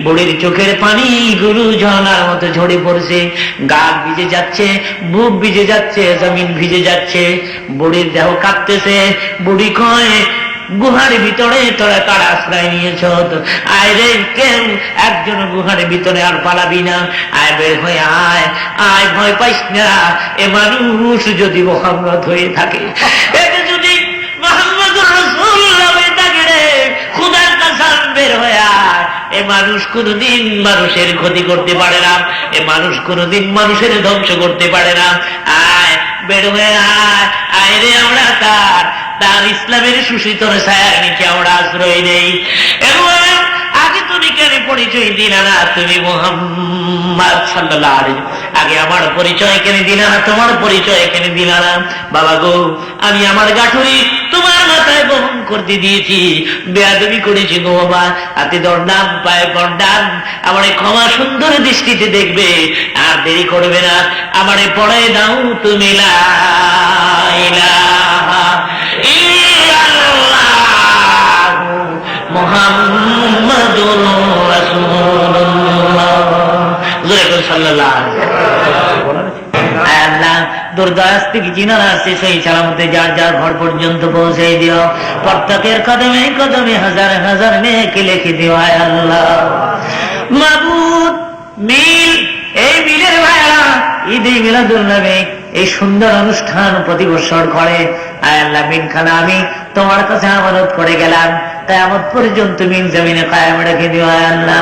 Speaker 1: বুড়ির চোখের পানি গুরু ঝর্ণার মতো ঝরে পড়ছে, গা ভিজে যাচ্ছে, বুক ভিজে যাচ্ছে, জমিন ভিজে যাচ্ছে, বুড়ির দেহ কাঁপতেছে। বুড়ি কয়, গুহার ভিতরে তোরা কার আশ্রয় নিয়েছ? আয় রে, কেউ একজন গুহার ভিতরে আর পালাবি না, আয় বের হয়ে আয়, আয়, ভয় পাইস না। এ মানুষ যদি মুহাম্মদ হয়ে থাকে, এটা যদি মুহাম্মদুর রাসূলুল্লাহ হয়ে থাকে রে, খোদার কসম বের হয়ে আয়। এ মানুষ কোনদিন মানুষের ক্ষতি করতে পারে না, এ মানুষ কোনদিন মানুষের ধ্বংস করতে পারে না। আয়, বের হয়ে আয়, আয় রে, আমরা তার ইসলামের সুশীতল ছায়ার নিচে আমরা আশ্রয় নেই। এবং আগে তুমি কেন পরিচয় দিলা না? তুমি মুহাম্মদ সাল্লাল্লাহু আলাইহি ওয়াসাল্লাম, আগে আমার পরিচয় কেন দিলা না? তোমার পরিচয় কেন দিলা না? বাবা গো, আমি আমার গাঠুরি তোমার মাথায় বহন করতে দিয়েছি, বেয়াদবি করেছি গো বাবা, হাতে দণ্ডাম, পায়ে দণ্ডাম। আমারে ক্ষমা সুন্দর দৃষ্টিতে দেখবে, আর দেরি করবে না, আমারে পড়ায় দাও তুমি লা ইলাহা ইল্লাল্লাহু মুহাম্মাদুর রাসূলুল্লাহ সাল্লাল্লাহু আলাইহি ওয়াসাল্লাম। আল্লাহ দুর্দশা থেকে জিনারা আসছে, সেই সালামতে যার যার ঘর পর্যন্ত পৌঁছে দিও। প্রত্যেকের কদমে কদমে হাজার হাজার নেকি লিখে দিও। আয় আল্লাহ, মাবুদ, মিল, এই মিলের ভাইরা ঈদে মিলাদুন নবী এই সুন্দর অনুষ্ঠান প্রতি বছর করে। আয় আল্লাহ, মিলখানা আমি তোমার কাছে আমানত করে গেলাম, কিয়ামত পর্যন্ত মিল জমিনে কায়েম রেখে দিও। আয় আল্লাহ,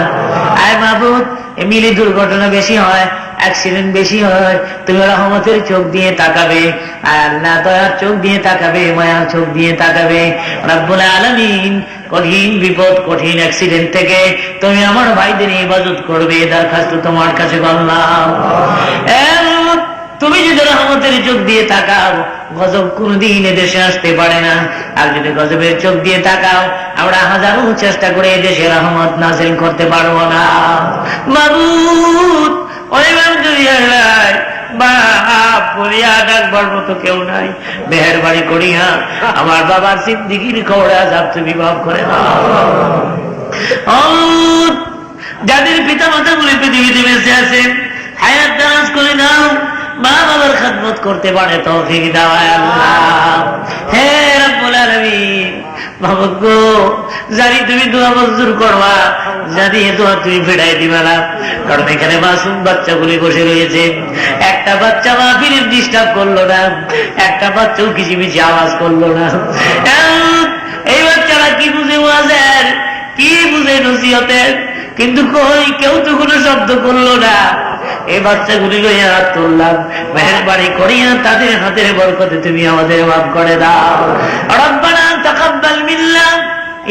Speaker 1: আয় মাবুদ, এই মিলে দুর্ঘটনা বেশি হয়, অ্যাক্সিডেন্ট বেশি হয়, তুমি রহমতের চোখ দিয়ে তাকাবে। আয় আল্লাহ, দয়ার চোখ দিয়ে তাকাবে, মায়ার চোখ দিয়ে তাকাবে। রব্বুল আলামিন, কঠিন বিপদ, কঠিন অ্যাক্সিডেন্ট থেকে তুমি আমার ভাইদের ইবাদত করবে, দরখাস্ত তোমার কাছে করলাম। তুমি যদি রহমতের চোখ দিয়ে তাকাও, গজব কোনদিন এদেশে আসতে পারে না। আর যদি গজবের চোখ দিয়ে তাকাও, আমরা হাজারো চেষ্টা করে এদেশে রহমত নাযিল করতে পারবো না। মাবুদ, ওই দুনিয়ায় বাপ বলিয়া ডাকবার মতো কেউ নাই, মেহেরবানি করিয়া আমার বাবার জিন্দেগীর কবরে আযাব তুমি মাফ করে দাও। যাদের পিতা মাতা গুলি পৃথিবীতে বেঁচে আছেন, হায়াত দারাজ করে দাও, মা বাবার খেদমত করতে পারে তৌফিক দাও। আয় আল্লাহ, হে রব্বুল আলামিন, মাবুদ গো, জানি তুমি দোয়া মঞ্জুর করবা, জানি এ দোয়া তুমি ফেরাই দিবা না, কারণ এখানে মাসুম বাচ্চাগুলি বসে রয়েছে। একটা বাচ্চা মাহফিলের ডিস্টার্ব করলো না, একটা বাচ্চাও কিচিমিচি আওয়াজ করলো না। এই বাচ্চারা কি বুঝে ওয়াজের, কি বুঝে নসিহতের, কিন্তু কই কেউ তো কোনো শব্দ করলো না। এই বাচ্চাগুলি লইয়া হাত তুললাম, মেহেরবানি করিয়া তাদের হাতের বরকতে তুমি আমাদের মাফ করে দাও। রব্বানা তাকাব্বাল মিন্না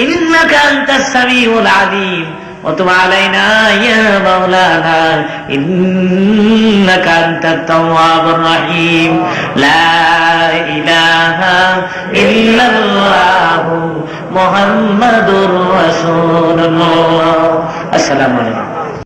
Speaker 2: ইন্নাকা আনতাস সামিউল আলিম وتب علينا يا مولانا إنك أنت التواب الرحيم لا إله إلا الله محمد رسول الله السلام عليكم